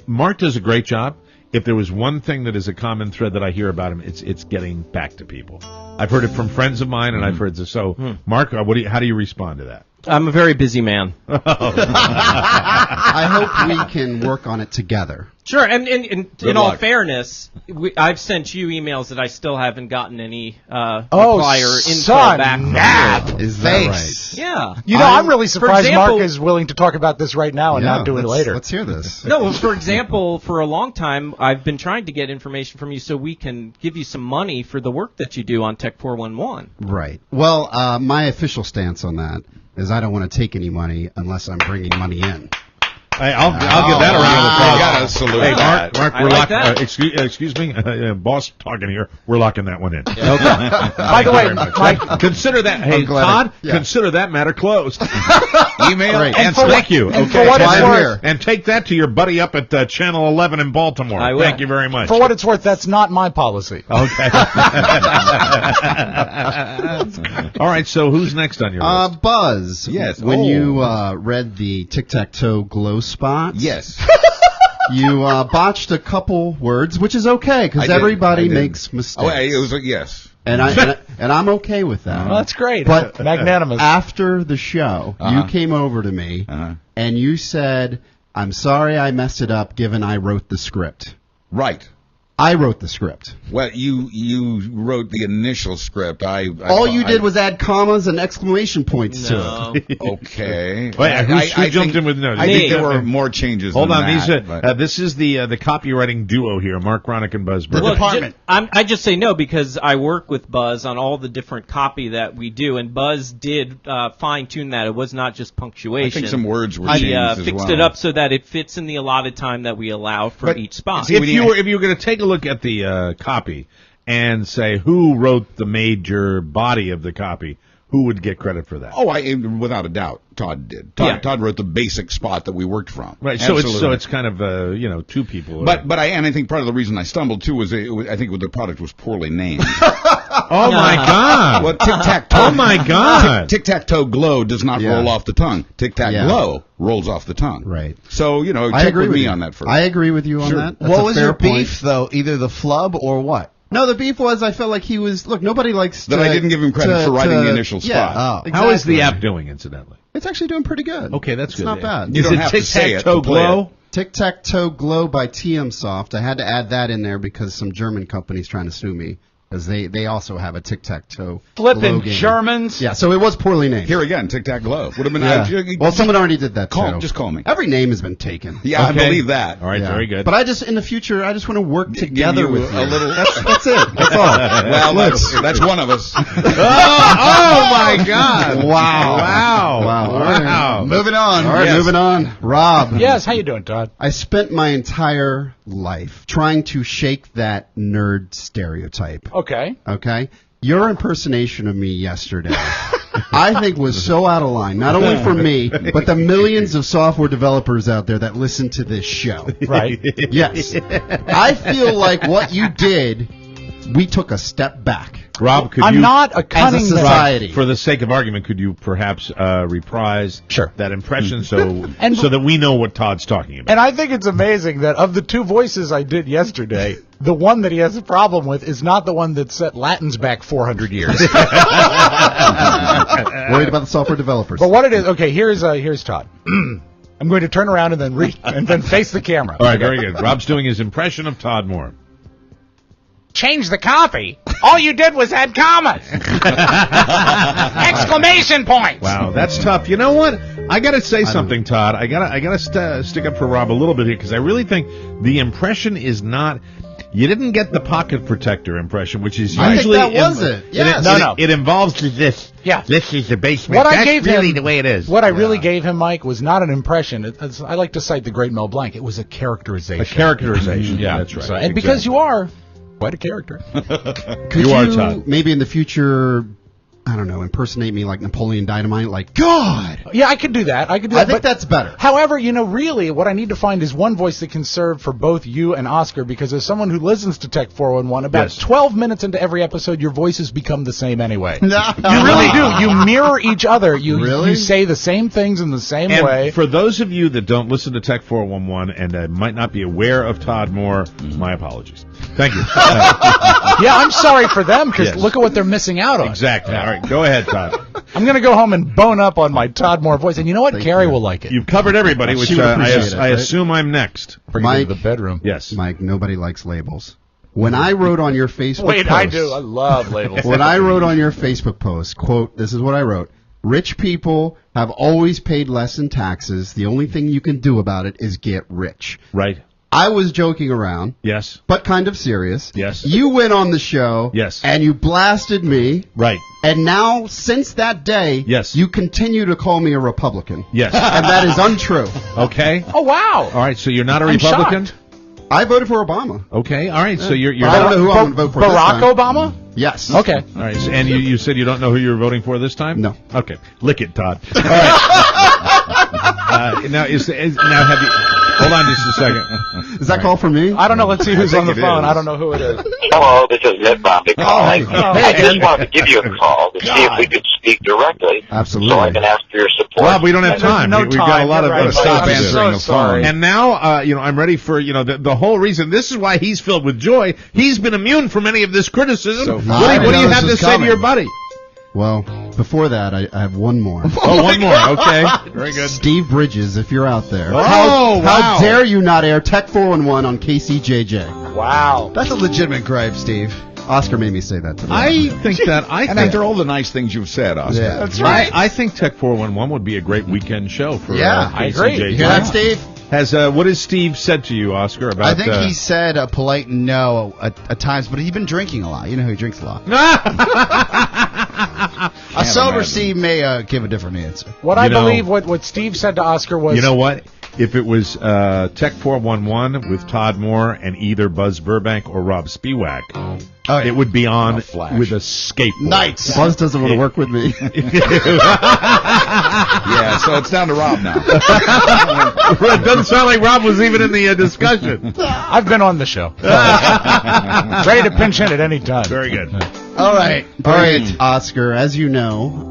Mark does a great job. If there was one thing that is a common thread that I hear about him, it's getting back to people. I've heard it from friends of mine, and I've heard this. So, Mark, how do you respond to that?
I'm a very busy man.
I hope we can work on it together.
Sure, and in all fairness, I've sent you emails that I still haven't gotten any reply or info back.
Is that right?
Yeah.
You know, I'm really surprised Mark is willing to talk about this right now and not do it later.
Let's hear this.
No, for example, for a long time, I've been trying to get information from you so we can give you some money for the work that you do on Tech 411.
Right. Well, my official stance on that is I don't want to take any money unless I'm bringing money in.
Hey, I'll give that a round of applause.
Gotta salute
Hey,
that.
Mark, we're locking. Excuse me, boss talking here. We're locking that one in.
Yeah. Okay. By the way, Mike,
consider that. Hey, Todd, consider that matter closed.
Email
and thank you. Okay, and take that to your buddy up at Channel 11 in Baltimore. Thank you very much.
For what it's worth, that's not my policy.
Okay. All right. So who's next on your list?
Buzz.
Yes.
When you read the tic-tac-toe glow spots.
Yes.
You botched a couple words, which is okay because everybody makes mistakes.
Oh, it was yes.
And I'm okay with that.
Well, that's great.
But
magnanimous.
After the show, you came over to me and you said, "I'm sorry I messed it up given I wrote the script."
Right.
I wrote the script.
Well, you wrote the initial script.
All you did was add commas and exclamation points to it.
Okay.
Wait, who jumped in with notes?
I think there were more changes.
Hold
than
on,
that,
this is the copywriting duo here, Mark Ronick and Buzz Burger.
The department. I just say no because I work with Buzz on all the different copy that we do, and Buzz did fine-tune that. It was not just punctuation.
I think some words were changed as
fixed
well.
it up so that it fits in the allotted time that we allow for each spot.
If you were going to take a look at the copy and say who wrote the major body of the copy, who would get credit for that?
Oh, without a doubt, Todd did. Todd wrote the basic spot that we worked from.
Right. So it's kind of two people.
But I think part of the reason I stumbled too was I think the product was poorly named.
Oh my God!
Well, tic-tac-toe.
Oh my God!
Tic-tac-toe glow does not roll off the tongue. Tic-tac-glow rolls off the tongue.
Right.
So
I
check
agree
with me
you
on that first.
I agree with you on that. That's
what was your
point.
beef though? Either the flub or what?
No, the beef was I felt like he was. Look, nobody likes
that. I didn't give him credit for writing the initial spot.
Yeah, exactly.
How is the app doing, incidentally?
It's actually doing pretty good.
Okay, that's
it's
good.
Not bad.
You don't have to say it.
Tic-tac-toe glow.
Tic-tac-toe glow by Tmos. I had to add that in there because some German company's trying to sue me. Because they also have a tic-tac-toe
flipping Germans.
Yeah, so it was poorly named.
Here again, tic-tac-glow. Would have been.
Well, someone already did that.
Just call me.
Every name has been taken.
Yeah, I believe that.
All right, very good.
But in the future, I just want to work together with you.
A little.
That's it. That's all.
Well, that's one of us.
Oh my God!
Wow. Moving on. All right, moving on. Rob.
Yes, how you doing, Todd?
I spent my entire life trying to shake that nerd stereotype.
Okay.
Your impersonation of me yesterday, I think, was so out of line, not only for me, but the millions of software developers out there that listen to this show.
Right.
Yes. I feel like what you did, we took a step back.
Rob,
I'm not a cunning
as a society.
Rob, for the sake of argument, could you perhaps reprise that impression so that we know what Todd's talking about?
And I think it's amazing that of the two voices I did yesterday, the one that he has a problem with is not the one that set Latins back 400 years.
Worried about the software developers.
But what it is, okay, here's Todd. I'm going to turn around and then face the camera.
All right, very good. Rob's doing his impression of Todd Moore.
Change the copy. All you did was add commas. Exclamation points.
Wow, that's tough. You know what? I got to say something, Todd. I gotta stick up for Rob a little bit here because I really think the impression is not. You didn't get the pocket protector impression, which is usually.
I think that was it. Yes.
No. It involves this.
Yeah.
This is the basement.
What
That's
I gave
really
him,
the way it is.
What I really gave him, Mike, was not an impression. I like to cite the great Mel Blanc. It was a characterization.
A characterization.
Yeah,
that's right.
So, and because you are quite a character.
Could you Todd. Maybe in the future I don't know, impersonate me like Napoleon Dynamite, like, God!
Yeah, I could do that. I
think that's better.
However, really, what I need to find is one voice that can serve for both you and Oscar, because as someone who listens to Tech 411, about 12 minutes into every episode, your voices become the same anyway. You really do. You mirror each other. You say the same things in the same way.
For those of you that don't listen to Tech 411 and might not be aware of Todd Moore, my apologies. Thank you.
Yeah, I'm sorry for them, because look at what they're missing out on.
Exactly. All right, go ahead, Todd.
I'm going to go home and bone up on my Todd Moore voice, and you know what? Carrie will like it.
You've covered everybody, which I assume I'm next.
Bring it to the bedroom.
Yes.
Mike, nobody likes labels. When I wrote on your Facebook post...
I do. I love labels.
When I wrote on your Facebook post, quote, this is what I wrote. Rich people have always paid less in taxes. The only thing you can do about it is get rich.
Right.
I was joking around.
Yes.
But kind of serious.
Yes.
You went on the show.
Yes.
And you blasted me.
Right.
And now, since that day, you continue to call me a Republican.
Yes.
And that is untrue.
Okay.
Oh, wow.
All right, so you're not a Republican?
I voted for Obama.
Okay, all right, so you're
I don't know who I'm going to vote for
Barack
this time.
Obama?
Yes.
Okay.
All right, and you said you don't know who you're voting for this time?
No.
Okay, lick it, Todd. All right. Now have you? Hold on just a second.
Is that call for me?
I don't know. Let's see who's on the phone. I don't know who it is.
Hello, this is Mitt Romney calling. I just wanted to give you a call to see if we could speak directly.
Absolutely.
So I can ask for your support.
Rob, we don't have time.
No
We've got a lot of
time.
stuff
I'm
to do.
so sorry.
And now, I'm ready for the whole reason. This is why he's filled with joy. He's been immune from any of this criticism.
So
what do you have to say to your buddy?
Well, before that, I have one more.
Oh, one more. Okay. Very good.
Steve Bridges, if you're out there.
Oh,
How dare you not air Tech 411 on KCJJ?
Wow.
That's a legitimate gripe, Steve.
Oscar made me say that today.
I think after all the nice things you've said, Oscar.
Yeah.
That's right.
I think Tech 411 would be a great weekend show for
I agree.
KCJJ.
You
hear that, Steve?
What has Steve said to you, Oscar, about
I think he said a polite no at times, but he's been drinking a lot. You know he drinks a lot. A sober Steve may give a different answer.
What I believe what Steve said to Oscar was...
You know what? If it was Tech 411 with Todd Moore and either Buzz Burbank or Rob Spiewak, it would be on with a skateboard.
Nice.
Buzz doesn't want to work with me.
Yeah, so it's down to Rob now.
It doesn't sound like Rob was even in the discussion.
I've been on the show. Ready to pinch in at any time.
Very good.
All right.
Oscar, as you know,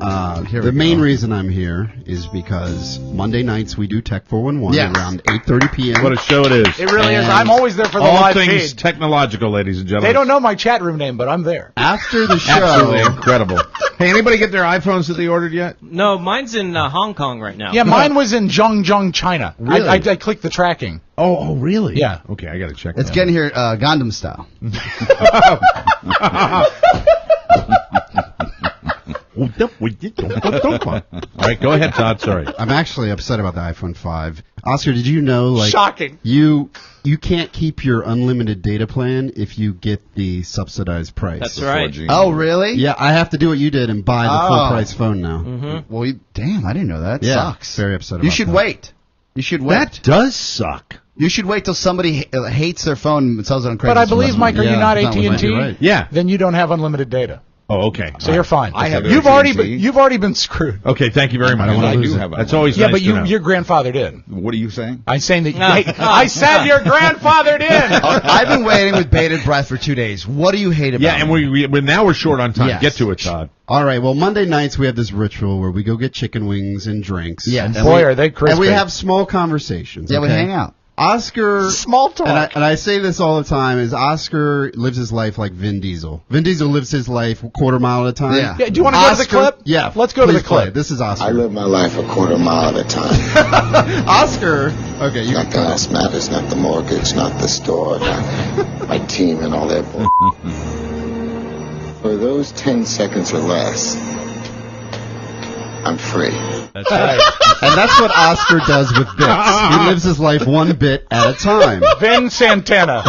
the main reason I'm here is because Monday nights we do Tech 411 around 8:30 p.m.
What a show it is.
It really is. I'm always there for the
All
live
things
feed.
technological, ladies and gentlemen.
They don't know my chat room name, but I'm there.
After the show.
Absolutely incredible. Hey, anybody get their iPhones that they ordered yet?
No, mine's in Hong Kong right now.
Yeah, mine was in Zhongzhou, China.
Really?
I clicked the tracking.
Oh, really?
Yeah.
Okay, I got to check
It's
that
getting here Gundam style.
All right, go ahead, Todd. Sorry.
I'm actually upset about the iPhone 5. Oscar, did you know,
Shocking.
You can't keep your unlimited data plan if you get the subsidized price.
That's right.
4G.
Oh, really?
Yeah, I have to do what you did and buy the full price phone now.
Mm-hmm.
Well, damn, I didn't know that.
Yeah,
Sucks.
very upset about
You should
that.
wait. You should wait.
That does suck.
You should wait till somebody hates their phone and sells it on Craigslist.
But I believe, Mike, are you not
that's not what
AT&T?
you're right.
Yeah.
Then you don't have unlimited data.
Oh, okay.
So you're fine.
I have
You've
AT&T.
already been screwed.
Okay, thank you very much.
I do have
That's always
Yeah,
nice
but
to know.
your grandfathered in.
What are you saying?
I'm saying that. I said your grandfathered in.
I've been waiting with bated breath for 2 days. What do you hate about
Yeah, and
it?
we now we're short on time.
Yes.
Get to it, Todd.
All right, well, Monday nights we have this ritual where we go get chicken wings and drinks.
Yeah,
and
boy, are they crispy.
And we have small conversations.
Yeah, we
okay?
hang out.
Oscar,
Small talk.
and I say this all the time, is Oscar lives his life like Vin Diesel. Vin Diesel lives his life a quarter mile at a time.
Yeah.
Yeah, do you want to go to the
Oscar-
clip?
Yeah.
Let's go to
please
the clip.
play. This is Oscar.
I live my life a quarter mile at a time.
Oscar. Okay, you
Nothing else matters, not the mortgage, not the store, not my team and all that bull. For those 10 seconds or less, I'm free.
That's right.
And that's what Oscar does with bits. He lives his life one bit at a time.
Vin Santana.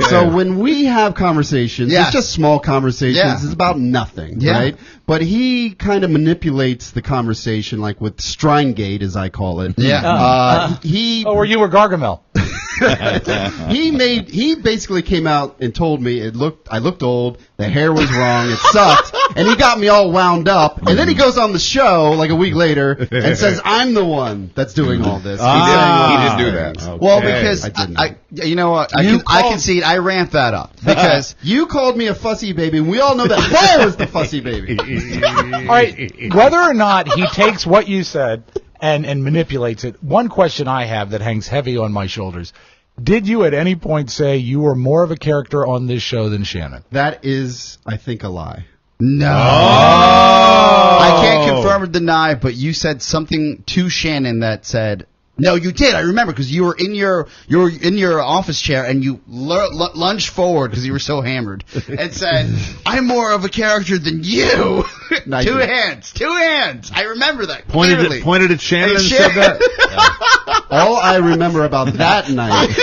So when we have conversations,
Yes.
it's just small conversations.
Yeah.
It's about nothing,
Yeah.
right? But he kind of manipulates the conversation, like with Streingate, as I call it.
Yeah.
He
Oh, were you or Gargamel?
He basically came out and told me I looked old, the hair was wrong, it sucked, and he got me all wound up. And then he goes on the show like a week later and says, I'm the one that's doing all this.
He didn't do that.
Okay. Well, because you know what? I concede I ramped that up because
you called me a fussy baby, and we all know that Paul was the fussy baby.
All right, whether or not he takes what you said and manipulates it, one question I have that hangs heavy on my shoulders. Did you at any point say you were more of a character on this show than Shannon?
That is, I think, a lie.
No. I can't confirm or deny, but you said something to Shannon that said, no, you did. I remember because you were in your office chair and you lunged forward because you were so hammered and said, "I'm more of a character than you." Two hands. I remember that.
Pointed at Shannon and said that.
All I remember about that night.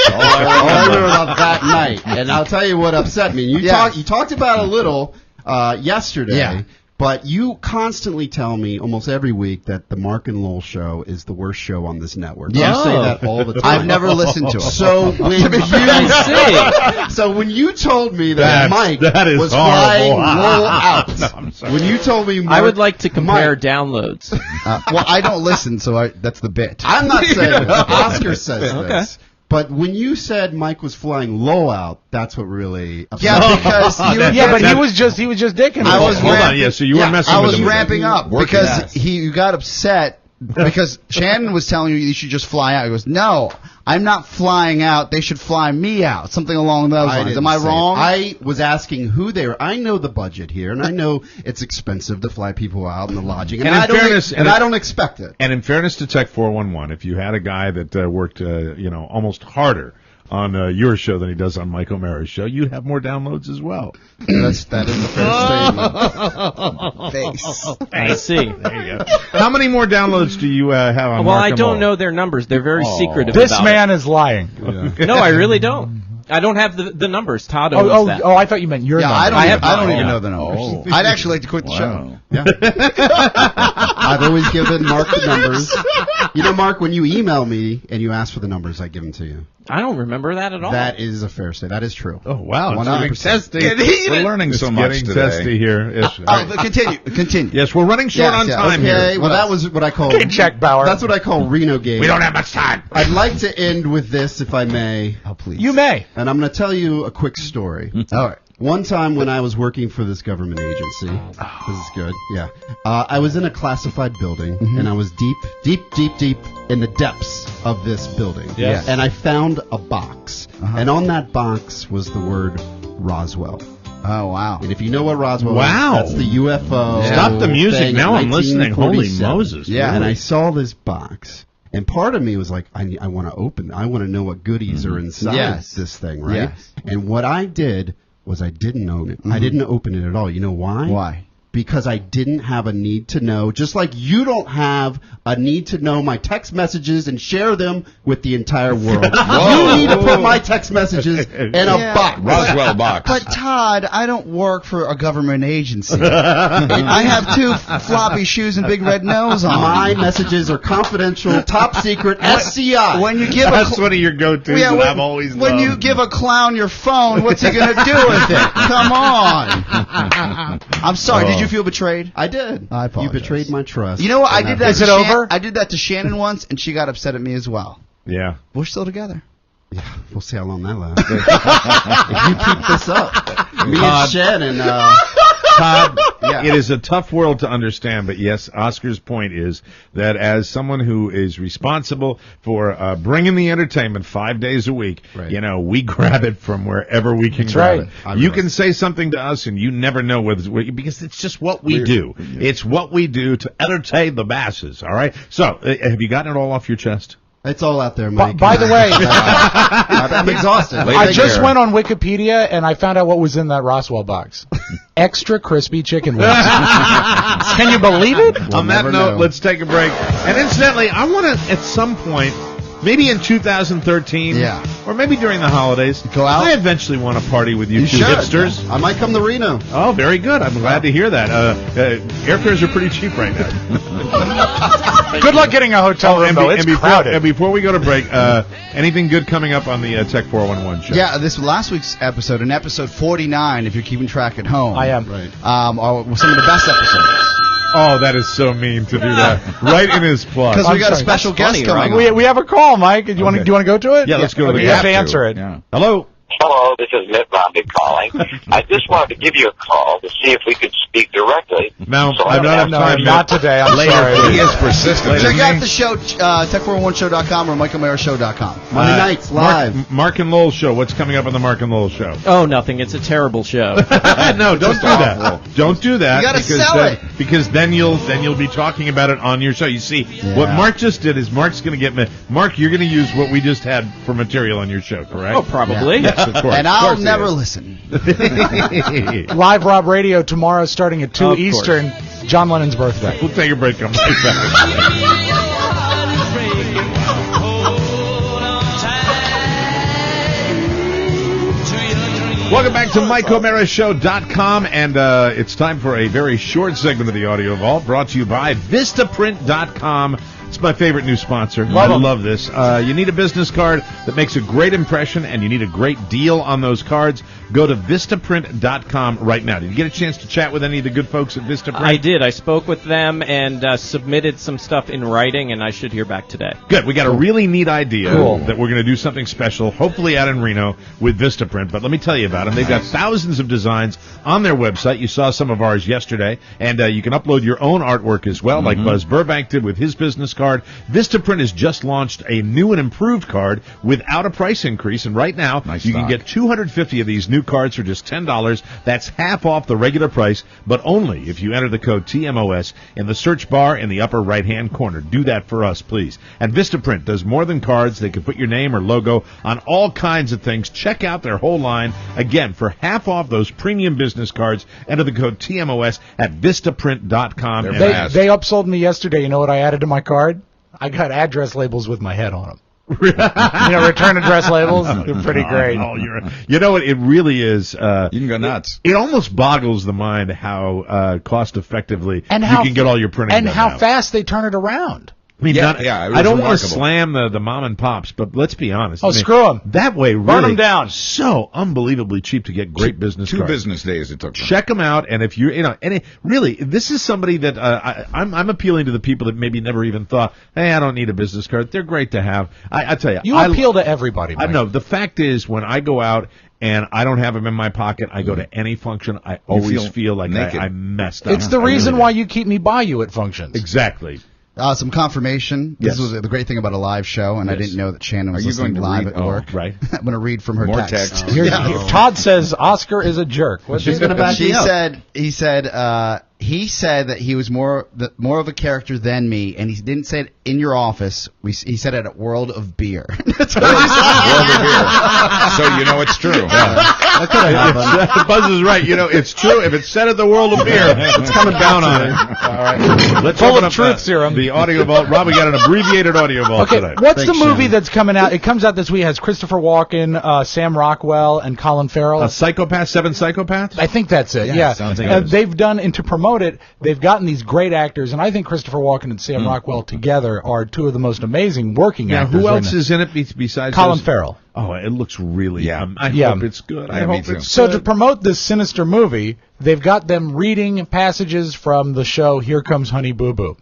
And I'll tell you what upset me. You talked about it a little yesterday. Yeah. But you constantly tell me almost every week that the Mark and Lowell show is the worst show on this network. You say that all the time.
I've never listened to it.
So when you told me that Mike was flying Lowell out, when you told me Mark,
I would like to compare downloads.
Well, I don't listen, so that's the bit.
I'm not saying this. Oscar says this. But when you said Mike was flying low out, that's what really upset me.
Because
but he was just dicking.
So you were messing with him.
I was ramping up because you got upset because Shannon was telling you should just fly out. He goes, "No, I'm not flying out. They should fly me out." Something along those lines. Am I wrong?
I was asking who they were. I know the budget here, and I know it's expensive to fly people out and the lodging. And I don't expect it.
And in fairness to Tech 411, if you had a guy that worked, almost harder on your show than he does on Mike O'Mara's show, you have more downloads as well.
That is a fair statement.
I see.
There you go. How many more downloads do you have on
Well,
Mark
I
and
don't
Lowell?
know their numbers. They're very secretive
This
about
man is lying.
No, I really don't. I don't have the numbers. Todd owns that.
I thought you meant your number.
I don't even know the numbers. I'd actually like to quit the show.
Yeah. I've always given Mark the numbers. You know, Mark, when you email me and you ask for the numbers, I give them to you.
I don't remember that at all.
That is a fair statement. That is true.
Oh, wow.
100%.
Testy.
We're learning so much today.
Testy here.
Continue.
Yes, we're running short on time here.
Okay, well, that was what I call...
Check, Bauer.
That's what I call Reno game.
We don't have much time.
I'd like to end with this, if I may.
Oh, please.
You may.
And I'm going to tell you a quick story.
All right.
One time when I was working for this government agency, this is good, yeah. I was in a classified building, and I was deep in the depths of this building.
Yes.
And I found a box, and on that box was the word Roswell.
Oh, wow.
And if you know what Roswell is,
Wow.
that's the UFO.
Stop the music
thing
now.
in
I'm listening. Holy
1947.
Moses.
Yeah.
And I saw this box. And part of me was like, I want to open it. I want to know what goodies are inside this thing, right?
Yes.
And what I did was I didn't own it. I didn't open it at all. You know why?
Why?
Because I didn't have a need to know, just like you don't have a need to know my text messages and share them with the entire world. You need to put my text messages in a box.
Roswell box.
But Todd, I don't work for a government agency. I have 2 floppy shoes and big red nose on.
My messages are confidential, top secret, SCI.
When you give
That's one of your go-tos that I've always loved.
When you give a clown your phone, what's he going to do with it? Come on. I'm sorry. Did you feel betrayed?
I did.
I apologize.
You betrayed my trust.
You know what? I did that.
Is it over?
I did that to Shannon once, and she got upset at me as well.
Yeah.
We're still together.
Yeah, we'll see how long that lasts. If you keep this up, me and Shannon.
Todd, it is a tough world to understand, but yes, Oscar's point is that as someone who is responsible for bringing the entertainment 5 days a week, we grab it from wherever we can grab it. You can say something to us, and you never know whether because it's just what we do. It's what we do to entertain the masses. All right. So, have you gotten it all off your chest?
It's all out there, Mike.
By the way,
I'm exhausted.
I just went on Wikipedia and I found out what was in that Roswell box. Extra crispy chicken wings. Can you believe it?
On that note, let's take a break. And incidentally, I want to, at some point, maybe in 2013.
Yeah.
Or maybe during the holidays.
Go out?
I eventually want to party with you two
should.
hipsters.
I might come to Reno.
Oh, very good. I'm glad to hear that. Airfares are pretty cheap right now.
Good luck getting a hotel room, though. It's crowded.
And before we go to break, anything good coming up on the Tech 411 show?
Yeah, this was last week's episode, in episode 49, if you're keeping track at home.
I am.
Right.
Are some of the best episodes.
Oh, that is so mean to do that. Right in his plug.
Because we got a special guest coming.
We have a call, Mike. Do you want to go to it?
Yeah, let's go to the
You have to answer it.
Yeah.
Hello.
Hello, this is Mitt Romney calling. I just wanted to give you a call to see if we could speak directly.
No,
So
I'm not have time.
Not today. I'm
Later.
sorry.
He is persistent.
Check out the show, tech411show.com or michaelmayershow.com.
Monday nights, live.
Mark and Lowell show. What's coming up on the Mark and Lowell show?
Oh, nothing. It's a terrible show.
No, don't do that. Don't do that.
You gotta
because
sell
then,
it.
Because then you'll be talking about it on your show. You see, what Mark just did is Mark's going to get me. Mark, you're going to use what we just had for material on your show, correct?
Oh, probably.
Yes, of course.
And I'll never listen.
Live Rob Radio tomorrow starting at 2
Of course.
Eastern. John Lennon's birthday.
We'll take a break. Come right back. Welcome back to MikeO'MaraShow.com, and it's time for a very short segment of the Audio Vault brought to you by Vistaprint.com. It's my favorite new sponsor. I love this. You need a business card that makes a great impression, and you need a great deal on those cards. Go to Vistaprint.com right now. Did you get a chance to chat with any of the good folks at Vistaprint?
I did. I spoke with them and submitted some stuff in writing, and I should hear back today.
Good. We got a really neat idea
Cool.
that we're going to do something special, hopefully out in Reno, with Vistaprint. But let me tell you about them. They've got thousands of designs on their website. You saw some of ours yesterday. And you can upload your own artwork as well, like Buzz Burbank did with his business card. Vistaprint has just launched a new and improved card without a price increase. And right now, you can get 250 of these new cards for just $10. That's half off the regular price, but only if you enter the code TMOS in the search bar in the upper right-hand corner. Do that for us, please. And Vistaprint does more than cards. They can put your name or logo on all kinds of things. Check out their whole line. Again, for half off those premium business cards, enter the code TMOS at Vistaprint.com.
They upsold me yesterday. You know what I added to my card? I got address labels with my head on them. Return address labels. They're pretty great.
You know what? It really is.
You can go nuts.
It almost boggles the mind how cost effectively
And
you
how
can get all your printing
and
done
how
now.
fast they turn it around.
I mean,
Yeah,
not-
yeah, it was
I don't want to
remarkable.
slam the mom and pops, but let's be honest.
Oh, screw 'em.
That way, really,
Burn 'em down.
So unbelievably cheap to get great business
Two
cards.
business days it took them.
Check them out, and if you're, really, this is somebody that I'm appealing to the people that maybe never even thought, hey, I don't need a business card. They're great to have. I tell you,
You appeal to everybody,
I
Mike.
know. The fact is, when I go out and I don't have them in my pocket, I go to any function, I always feel like
naked.
I messed up.
It's the reason why you keep me by you at functions.
Exactly.
Some confirmation.
Yes.
This was the great thing about a live show, and I didn't know that Shannon was
Are you
listening
going to
live
read?
at work.
Oh, right.
I'm going to read from her
More
text.
text.
Here, Todd says Oscar is a jerk. What's
She's going to back
She
me up.
said, he said that he was more of a character than me, and he didn't say it in your office. He said it at World of Beer. That's what he said.
So you know it's true.
Buzz is right. It's true. If it's said at the World of Beer, it's coming down on it. All right. Let's
Full
open
of
up
truth serum.
the audio vault. Rob, we got an abbreviated audio vault
Okay,
today.
what's the movie that's coming out? It comes out this week. It has Christopher Walken, Sam Rockwell, and Colin Farrell.
Seven Psychopaths?
I think that's it.
Yeah,
Yeah,
sounds like it is.
they've done, and to promote it, they've gotten these great actors, and I think Christopher Walken and Sam Rockwell together are two of the most amazing working
Now,
actors.
who
right
else
now.
is in it besides
Colin
those?
Farrell.
Oh, it looks really.
Yeah.
I
Yeah.
hope it's good. I
Yeah, me
hope
too.
it's
So
good.
to promote this sinister movie, they've got them reading passages from the show Here Comes Honey Boo Boo.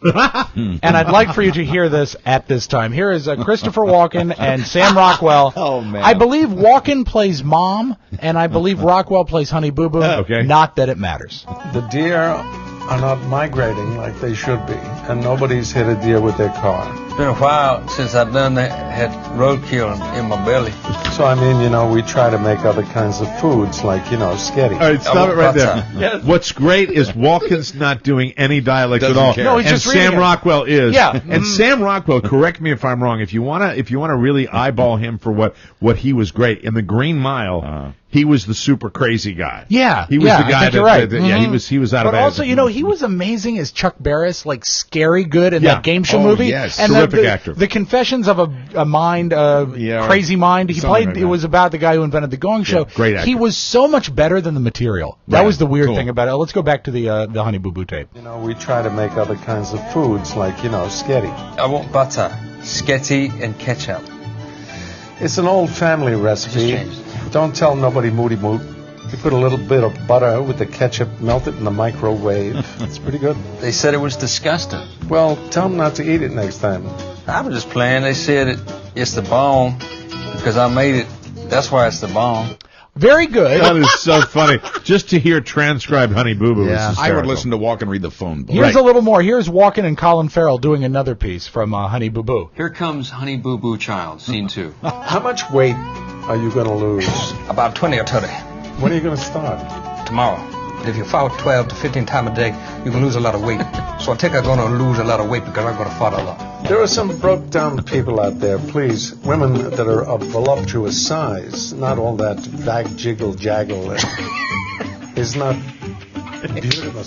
And I'd like for you to hear this at this time. Here is Christopher Walken and Sam Rockwell.
Oh, man.
I believe Walken plays Mom, and I believe Rockwell plays Honey Boo Boo.
Okay.
Not that it matters.
The deer are not migrating like they should be, and nobody's hit a deer with their car.
It's been a while since I've done that, had roadkill in my belly.
So, I mean, we try to make other kinds of foods like, sketty.
All right, stop it right there. What's great is Walken's not doing any dialects at
Doesn't
all.
care.
No, he's
and
just reading
Sam
it.
Rockwell is.
Yeah.
And Sam Rockwell, correct me if I'm wrong, if you wanna really eyeball him for what he was great. In the Green Mile, he was the super crazy guy.
Yeah,
He was
yeah,
the
I
guy
think
that,
you're right.
that- yeah, he was out
But
of
also, he was amazing as Chuck Barris, like scary good in
Yeah.
that game show
Oh,
movie.
yes.
And
Terrific terrific actor.
The Confessions of a Mind, Crazy Mind. He played. Like it was about the guy who invented the Gong Show.
Yeah, great actor.
He was so much better than the material. That was the weird thing about it. Let's go back to the Honey Boo Boo tape.
You know, we try to make other kinds of foods like, you know, sketty.
I want butter, sketty, and ketchup.
It's an old family recipe. Don't tell nobody Moody Moot. You put a little bit of butter with the ketchup, melt it in the microwave. It's pretty good.
They said it was disgusting.
Well, tell them not to eat it next time.
I was just playing. They said it's the bomb because I made it. That's why it's the bomb.
Very good.
That is so funny. Just to hear transcribed Honey Boo Boo is hysterical.
I would listen to Walk and read the phone book.
Here's a little more. Here's Walken and Colin Farrell doing another piece from Honey Boo Boo.
Here comes Honey Boo Boo Child, scene 2.
How much weight are you going to lose?
About 20 or 30.
When are you going to start?
Tomorrow. If you fart 12 to 15 times a day, you can lose a lot of weight. So I think I'm going to lose a lot of weight because I'm going to fart a lot.
There are some broke-down people out there, please. Women that are of voluptuous size, not all that jiggle-jaggle is not beautiful.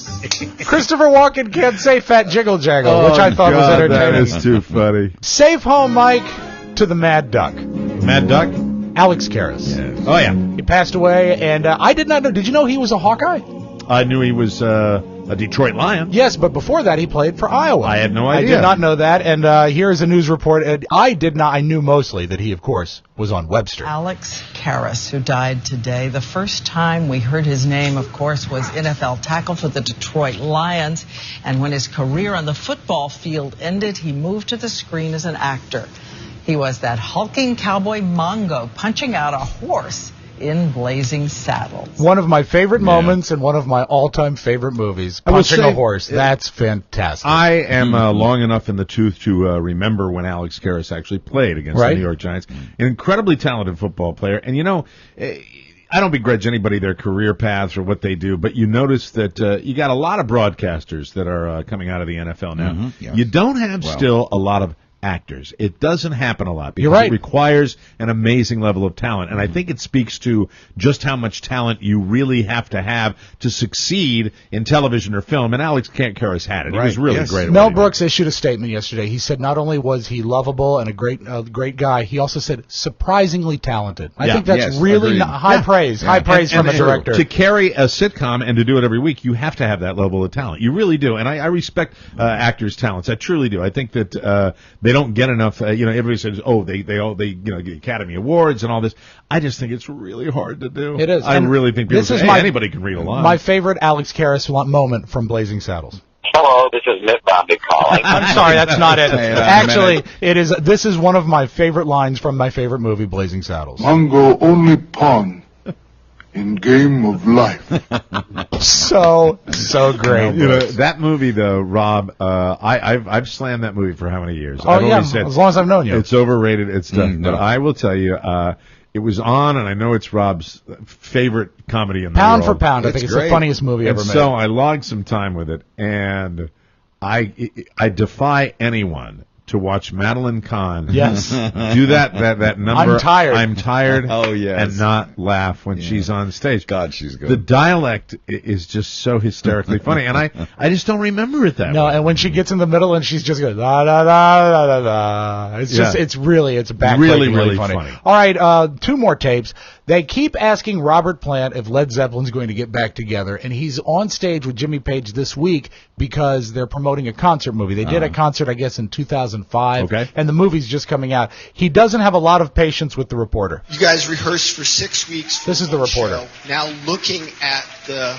Christopher Walken can't say fat jiggle-jaggle, which I thought was entertaining.
That is too funny.
Safe home, Mike, to the Mad Duck.
Mad Duck?
Alex Karras.
Yes. Oh, yeah.
He passed away, and I did not know. Did you know he was a Hawkeye?
I knew he was a Detroit Lion.
Yes, but before that, he played for Iowa.
I had no idea.
I did not know that, and here's a news report. I knew mostly that he, of course, was on Webster.
Alex Karras, who died today. The first time we heard his name, of course, was NFL tackle for the Detroit Lions, and when his career on the football field ended, he moved to the screen as an actor. He was that hulking cowboy Mongo punching out a horse in Blazing Saddles.
One of my favorite moments and one of my all-time favorite movies, Punching a Horse. That's fantastic.
I am long enough in the tooth to remember when Alex Karras actually played against the New York Giants. An incredibly talented football player. And, you know, I don't begrudge anybody their career paths or what they do, but you notice that you got a lot of broadcasters that are coming out of the NFL now.
Mm-hmm. Yes.
You don't have still a lot of actors. It doesn't happen a lot because
right.
it requires an amazing level of talent. And I think it speaks to just how much talent you really have to succeed in television or film. And Alex Karras had it. He was really great at
Mel Brooks issued a statement yesterday. He said not only was he lovable and a great guy, he also said surprisingly talented. I think that's really high praise. High praise from a director.
To carry a sitcom and to do it every week, you have to have that level of talent. You really do. And I respect actors' talents. I truly do. I think that they don't get enough. Everybody says, they all get Academy Awards and all this. I just think it's really hard to do.
It is.
I really think people say, anybody can read a line.
My favorite Alex Karras moment from Blazing Saddles.
Hello, this is Mitt Romney calling.
I'm sorry, that's not it. Actually, it is. This is one of my favorite lines from my favorite movie, Blazing Saddles.
Mongo only pawn in game of life.
So great.
That movie though, Rob, I've slammed that movie for how many years?
I've always said, as long as I've known you.
It's overrated, it's done. But I will tell you, it was on, and I know it's Rob's favorite comedy in the world.
Pound for pound, I think it's the funniest movie ever made.
So I logged some time with it, and I defy anyone to watch Madeline Kahn do that number. I'm tired.
Oh, yes.
And not laugh when she's on stage.
God, she's good.
The dialect is just so hysterically funny, and I just don't remember it that way.
No, and when she gets in the middle and she's just going da da da da da da. It's just it's backbreaking, really funny. All right, 2 more tapes. They keep asking Robert Plant if Led Zeppelin's going to get back together, and he's on stage with Jimmy Page this week because they're promoting a concert movie. They did a concert, I guess, in 2005, and the movie's just coming out. He doesn't have a lot of patience with the reporter.
You guys rehearsed for 6 weeks.
This is the reporter.
Show. Now looking at the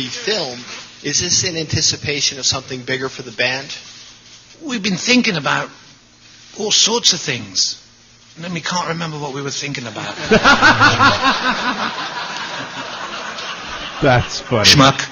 film, is this in anticipation of something bigger for the band?
We've been thinking about all sorts of things. And then we can't remember what we were thinking about.
That's funny.
Schmuck.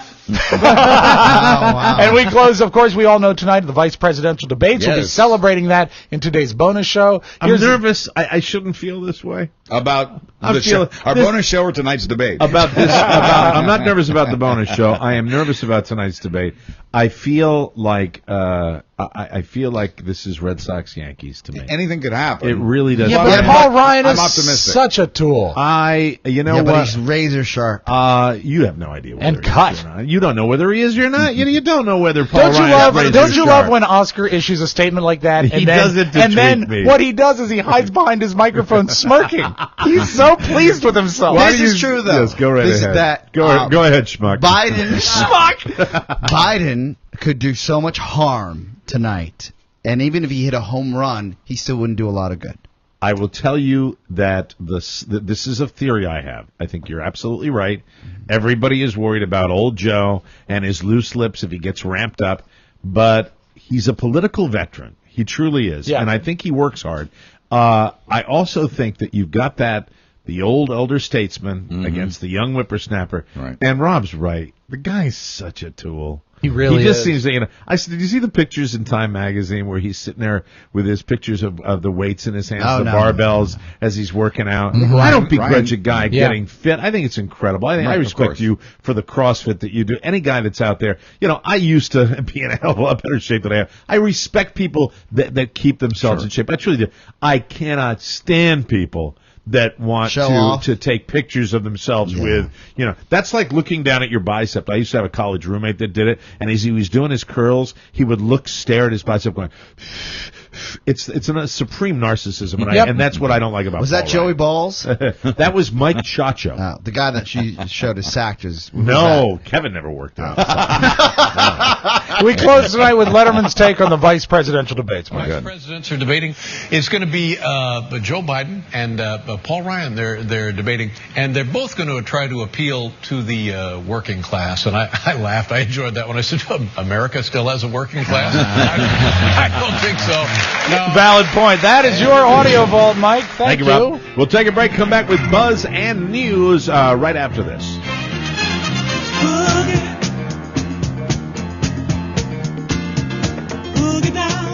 Wow. And we close, of course, we all know tonight the vice presidential debates. We'll be celebrating that in today's bonus show.
I'm nervous. I shouldn't feel this way.
About
I'm
the show, our bonus show or tonight's debate?
About this. I'm not nervous about the bonus show. I am nervous about tonight's debate. I feel like I feel like this is Red Sox Yankees to me.
Anything could happen.
It really does.
Yeah, but Paul Ryan
I'm
is
optimistic.
such a tool.
You know
yeah, but
what?
he's razor sharp.
You have no idea whether
And
he
cut.
is or not. You don't know whether he is or not. You don't know whether Paul Ryan
Don't you love when Oscar issues a statement like that?
He does it to
and then
tweak me.
what he does is he hides behind his microphone smirking. He's so pleased with himself.
This is true, though.
Yes, go right
This is
ahead.
that,
go ahead, Schmuck.
Biden could do so much harm tonight, and even if he hit a home run, he still wouldn't do a lot of good.
I will tell you that this is a theory I have. I think you're absolutely right. Everybody is worried about old Joe and his loose lips if he gets ramped up, but he's a political veteran. He truly is, and I think he works hard. I also think that you've got the old elder statesman against the young whippersnapper.
Right.
And Rob's right. The guy's such a tool.
He really
He just
is.
seems to, I said, did you see the pictures in Time magazine where he's sitting there with his pictures of the weights in his hands, barbells as he's working out? I don't begrudge a guy getting fit. I think it's incredible. I respect you for the CrossFit that you do. Any guy that's out there, I used to be in a hell of a lot better shape than I am. I respect people that keep themselves in shape. I truly do. I cannot stand people that want to take pictures of themselves with, that's like looking down at your bicep. I used to have a college roommate that did it, and as he was doing his curls, he would stare at his bicep going, it's a supreme narcissism, and that's what I don't like about
Was
Paul
that Joey
Ryan.
Balls?
That was Mike Chacho.
The guy that she showed his actors.
No, Kevin never worked out.
We close tonight with Letterman's take on the vice presidential debates.
Vice presidents are debating. It's going to be Joe Biden and Paul Ryan. They're debating, and they're both going to try to appeal to the working class. And I laughed. I enjoyed that when I said, America still has a working class? I don't think so. No.
Valid point. That is your audio vault, Mike. Thank
you, Rob. We'll take a break, come back with Buzz and News right after this.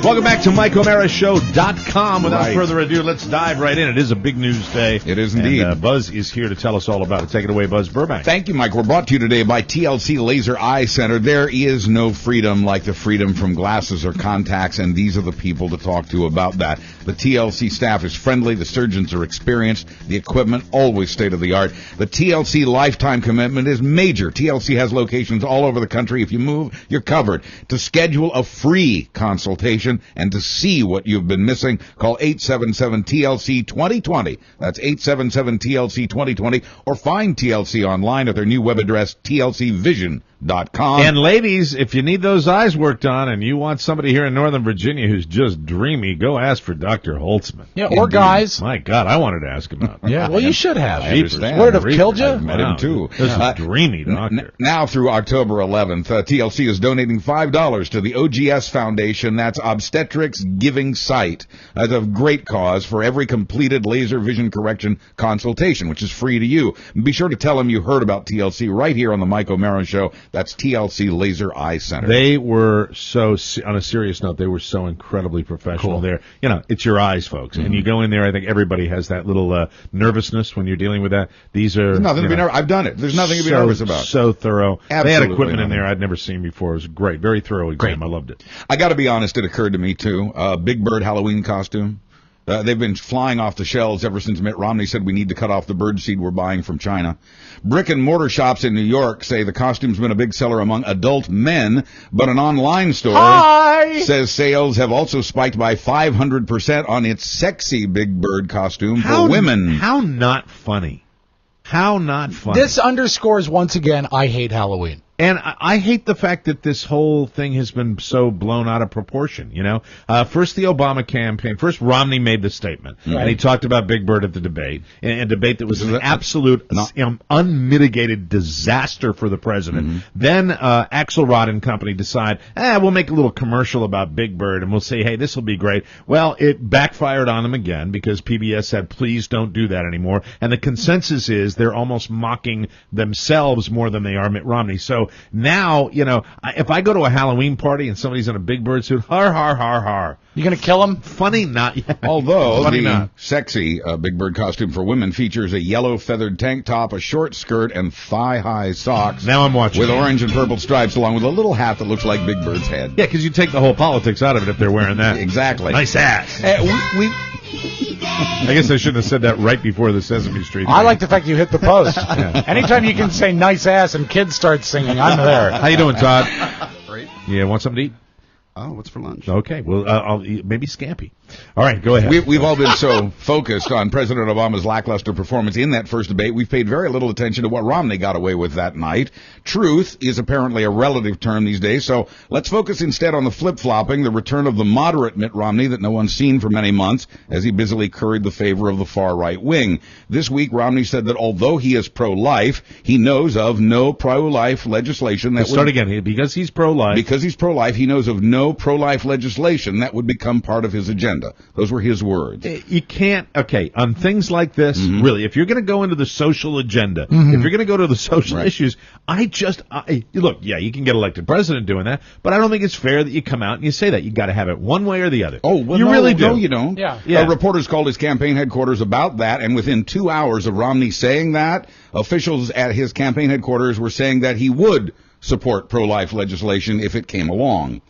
Welcome back to MikeO'MaraShow.com. Without further ado, let's dive right in. It is a big news day.
It is indeed.
And, Buzz is here to tell us all about it. Take it away, Buzz Burbank.
Thank you, Mike. We're brought to you today by TLC Laser Eye Center. There is no freedom like the freedom from glasses or contacts, and these are the people to talk to about that. The TLC staff is friendly. The surgeons are experienced. The equipment, always state-of-the-art. The TLC lifetime commitment is major. TLC has locations all over the country. If you move, you're covered. To schedule a free consultation and to see what you've been missing, call 877-TLC-2020. That's 877-TLC-2020, or find TLC online at their new web address, tlcvision.com.
And ladies, if you need those eyes worked on and you want somebody here in Northern Virginia who's just dreamy, go ask for Dr. Holtzman.
Yeah, or guys.
My God, I wanted to ask him about that.
Yeah, well, you should have.
I understand.
Would it have killed you?
I met him too.
This is a dreamy doctor.
Now through October 11th, TLC is donating $5 to the OGS Foundation. That's Obstetrics Giving Site. That's a great cause for every completed laser vision correction consultation, which is free to you. Be sure to tell them you heard about TLC right here on the Mike O'Mara Show. That's TLC Laser Eye Center.
They were on a serious note, they were so incredibly professional there. It's your eyes, folks. And you go in there, I think everybody has that little nervousness when you're dealing with that. These are...
There's nothing to be nervous. I've done it. There's nothing to be nervous about.
So thorough.
Absolutely.
They had equipment in there I'd never seen before. It was great. Very thorough exam. I loved it.
I got to be honest, it occurred to me, too. Big Bird Halloween costume. They've been flying off the shelves ever since Mitt Romney said we need to cut off the bird seed we're buying from China. Brick and mortar shops in New York say the costume's been a big seller among adult men, but an online store says sales have also spiked by 500% on its sexy Big Bird costume for women.
How not funny. How not funny.
This underscores once again, I hate Halloween.
And I hate the fact that this whole thing has been so blown out of proportion, First the Obama campaign. First Romney made the statement. Right. And he talked about Big Bird at the debate. A debate that was an absolute unmitigated disaster for the president. Mm-hmm. Then Axelrod and company decide, we'll make a little commercial about Big Bird and we'll say, hey, this will be great. Well, it backfired on them again because PBS said, please don't do that anymore. And the consensus is they're almost mocking themselves more than they are Mitt Romney. So now, if I go to a Halloween party and somebody's in a Big Bird suit, har, har, har, har.
You going to kill him?
Funny not yet.
Although
Funny
the
not.
sexy Big Bird costume for women features a yellow feathered tank top, a short skirt, and thigh-high socks.
Now I'm watching.
With orange and purple stripes, along with a little hat that looks like Big Bird's head.
Yeah, because you take the whole politics out of it if they're wearing that.
Exactly.
Nice ass.
We
I guess I shouldn't have said that right before the Sesame Street.
I like the fact you hit the post. Anytime you can say nice ass and kids start singing, I'm there.
How you doing, Todd?
Great.
Yeah, want something to eat?
Oh, what's for lunch?
Okay, well, I'll eat, maybe scampi. All right, go ahead.
We've all been so focused on President Obama's lackluster performance in that first debate, we've paid very little attention to what Romney got away with that night. Truth is apparently a relative term these days, so let's focus instead on the flip-flopping, the return of the moderate Mitt Romney that no one's seen for many months, as he busily curried the favor of the far-right wing. This week, Romney said that although he is pro-life, he knows of no pro-life legislation that
Let's start again. Because he's pro-life.
Because he's pro-life, he knows of no pro-life legislation that would become part of his agenda. Those were his words.
You can't, okay, on things like this, really, if you're going to go into the social agenda, if you're going to go to the social issues, look, yeah, you can get elected president doing that, but I don't think it's fair that you come out and you say that. You got to have it one way or the other.
Oh, well,
you really do.
No, you don't.
Yeah.
Reporters called his campaign headquarters about that, and within 2 hours of Romney saying that, officials at his campaign headquarters were saying that he would support pro-life legislation if it came along.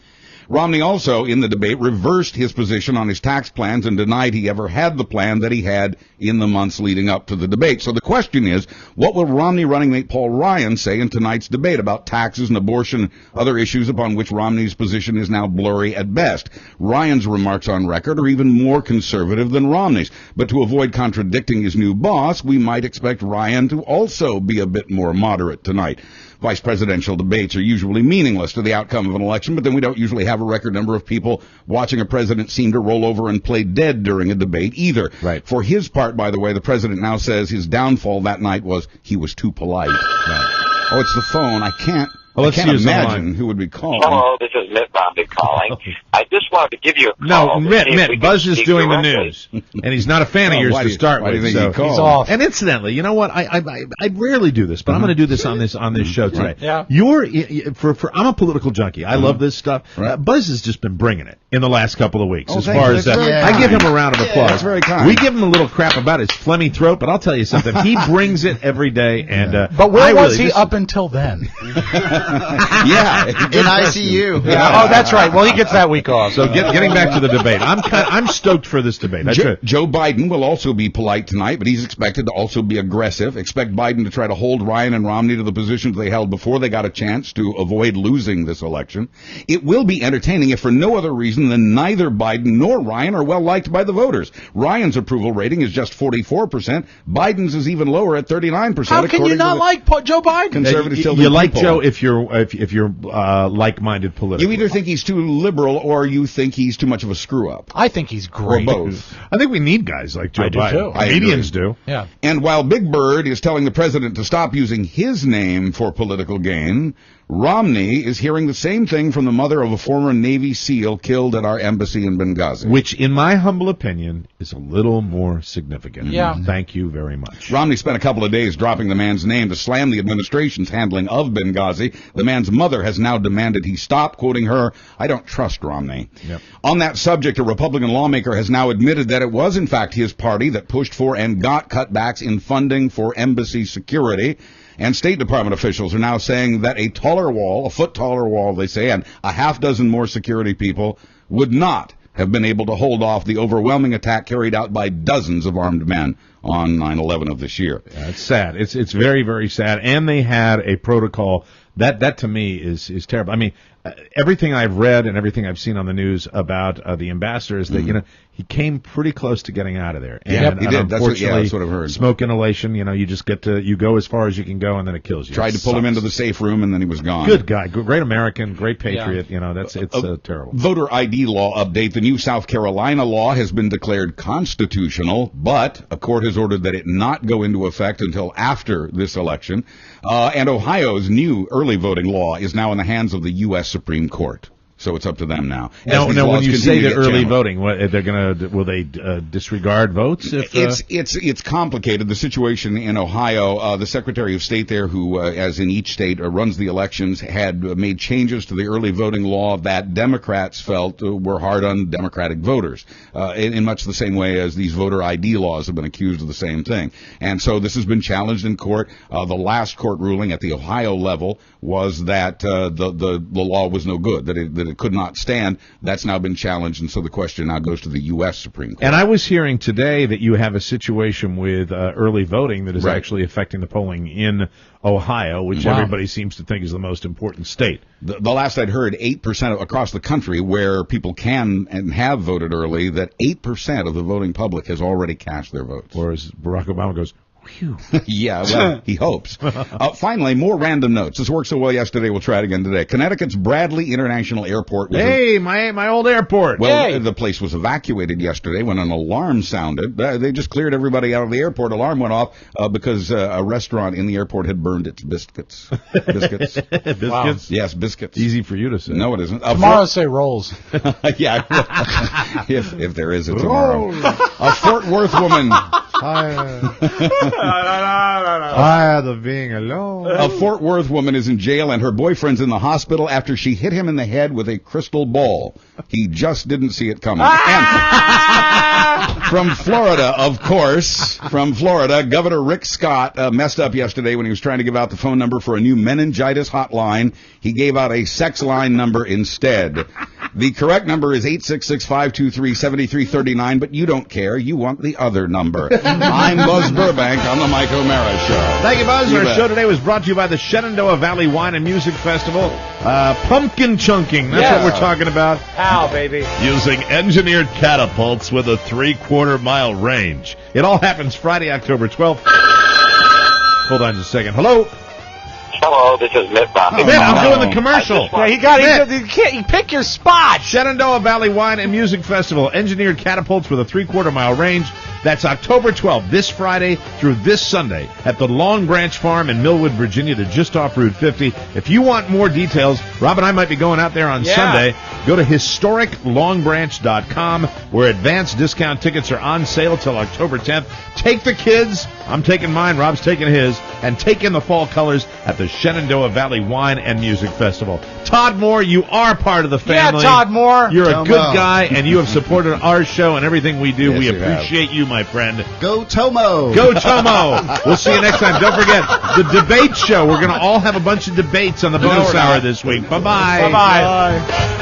Romney also, in the debate, reversed his position on his tax plans and denied he ever had the plan that he had in the months leading up to the debate. So the question is, what will Romney running mate Paul Ryan say in tonight's debate about taxes and abortion and other issues upon which Romney's position is now blurry at best? Ryan's remarks on record are even more conservative than Romney's. But to avoid contradicting his new boss, we might expect Ryan to also be a bit more moderate tonight. Vice presidential debates are usually meaningless to the outcome of an election, but then we don't usually have a record number of people watching a president seem to roll over and play dead during a debate either.
Right.
For his part, by the way, the president now says his downfall that night was he was too polite. Right. Oh, it's the phone. I can't imagine who would be calling.
Hello, this is Mitt Romney calling. I just wanted to give you a call.
No, Mitt, Buzz is doing the news, and he's not a fan of yours to start with.
He's
off. And incidentally, you know what? I rarely do this, but I'm going to do this on this show today.
Yeah.
I'm a political junkie. I love this stuff. Buzz has just been bringing it in the last couple of weeks. I give him a round of applause.
That's very kind.
We give him a little crap about his phlegmy throat, but I'll tell you something. He brings it every day. And
but where was he up until then?
Yeah,
in ICU.
Yeah. Oh, that's right. Well, he gets that week off.
So getting back to the debate, I'm stoked for this debate.
Joe Biden will also be polite tonight, but he's expected to also be aggressive. Expect Biden to try to hold Ryan and Romney to the positions they held before they got a chance to avoid losing this election. It will be entertaining if for no other reason than neither Biden nor Ryan are well liked by the voters. Ryan's approval rating is just 44%. Biden's is even lower at 39%.
How can you not like Joe Biden?
Conservatives
you like Joe if you're like-minded politically.
You either think he's too liberal or you think he's too much of a screw-up.
I think he's great.
Or both.
I think we need guys like Joe Biden.
Do too.
Comedians do.
Yeah.
And while Big Bird is telling the president to stop using his name for political gain, Romney is hearing the same thing from the mother of a former Navy SEAL killed at our embassy in Benghazi.
Which, in my humble opinion, is a little more significant.
Yeah.
Thank you very much.
Romney spent a couple of days dropping the man's name to slam the administration's handling of Benghazi. The man's mother has now demanded he stop, quoting her, "I don't trust Romney."
Yep.
On that subject, a Republican lawmaker has now admitted that it was, in fact, his party that pushed for and got cutbacks in funding for embassy security. And State Department officials are now saying that a foot taller wall, they say, and a half dozen more security people would not have been able to hold off the overwhelming attack carried out by dozens of armed men on 9/11 of this year.
Yeah, it's sad. It's very, very sad. And they had a protocol that to me is terrible. I mean, everything I've read and everything I've seen on the news about the ambassador is that he came pretty close to getting out of there. And,
he did. That's what I've heard.
Smoke inhalation. You just you go as far as you can go, and then it kills you.
Tried to pull him into the safe room, and then he was gone.
Good guy, great American, great patriot. Yeah. It's terrible.
Voter ID law update: the new South Carolina law has been declared constitutional, but a court has ordered that it not go into effect until after this election. And Ohio's new early voting law is now in the hands of the U.S. Supreme Court. So it's up to them now.
Now, when you say the early
challenged.
voting, will they disregard votes? If,
It's complicated. The situation in Ohio, the Secretary of State there, who, as in each state, runs the elections, had made changes to the early voting law that Democrats felt were hard on Democratic voters, in much the same way as these voter ID laws have been accused of the same thing. And so this has been challenged in court. The last court ruling at the Ohio level was that the law was no good, that it could not stand. That's now been challenged, and so the question now goes to the U.S. Supreme Court.
And I was hearing today that you have a situation with early voting that is actually affecting the polling in Ohio, which everybody seems to think is the most important state.
The last I'd heard, 8% across the country where people can and have voted early, that 8% of the voting public has already cast their votes.
Whereas Barack Obama goes, phew.
Yeah, well, he hopes. Finally, more random notes. This worked so well yesterday, we'll try it again today. Connecticut's Bradley International Airport was
my old airport.
Well, the place was evacuated yesterday when an alarm sounded. They just cleared everybody out of the airport. Alarm went off because a restaurant in the airport had burned its biscuits. Biscuits?
Wow.
Yes, biscuits.
Easy for you to say.
No, it isn't.
Tomorrow say rolls.
Yeah, if there is a tomorrow. A Fort Worth woman.
Tired of being alone.
A Fort Worth woman is in jail and her boyfriend's in the hospital after she hit him in the head with a crystal ball. He just didn't see it coming. And from Florida, of course, Governor Rick Scott messed up yesterday when he was trying to give out the phone number for a new meningitis hotline. He gave out a sex line number instead. The correct number is 866-523-7339, but you don't care. You want the other number. I'm Buzz Burbank on the Mike O'Mara Show.
Thank you, Buzz. Our show today was brought to you by the Shenandoah Valley Wine and Music Festival. Pumpkin chunking, that's what we're talking about.
Ow, baby.
Using engineered catapults with a 3/4 mile range. It all happens Friday, October 12th. Hold on just a second. Hello?
Hello, this is Mitt Bobby.
Mitt, I'm doing the commercial.
You pick your spot.
Shenandoah Valley Wine and Music Festival. Engineered catapults with a 3/4 mile range. That's October 12th, this Friday through this Sunday at the Long Branch Farm in Millwood, Virginia. They're just off Route 50. If you want more details, Rob and I might be going out there on Sunday. Go to historiclongbranch.com, where advanced discount tickets are on sale till October 10th. Take the kids. I'm taking mine. Rob's taking his. And take in the fall colors at the Shenandoah Valley Wine and Music Festival. Todd Moore, you are part of the family.
Yeah, Todd Moore.
You're a good guy, and you have supported our show and everything we do.
Yes,
we
you
appreciate you, my friend.
Go Tomo.
Go Tomo. We'll see you next time. Don't forget, the debate show. We're going to all have a bunch of debates on the bonus hour this week. Bye-bye.
Bye-bye.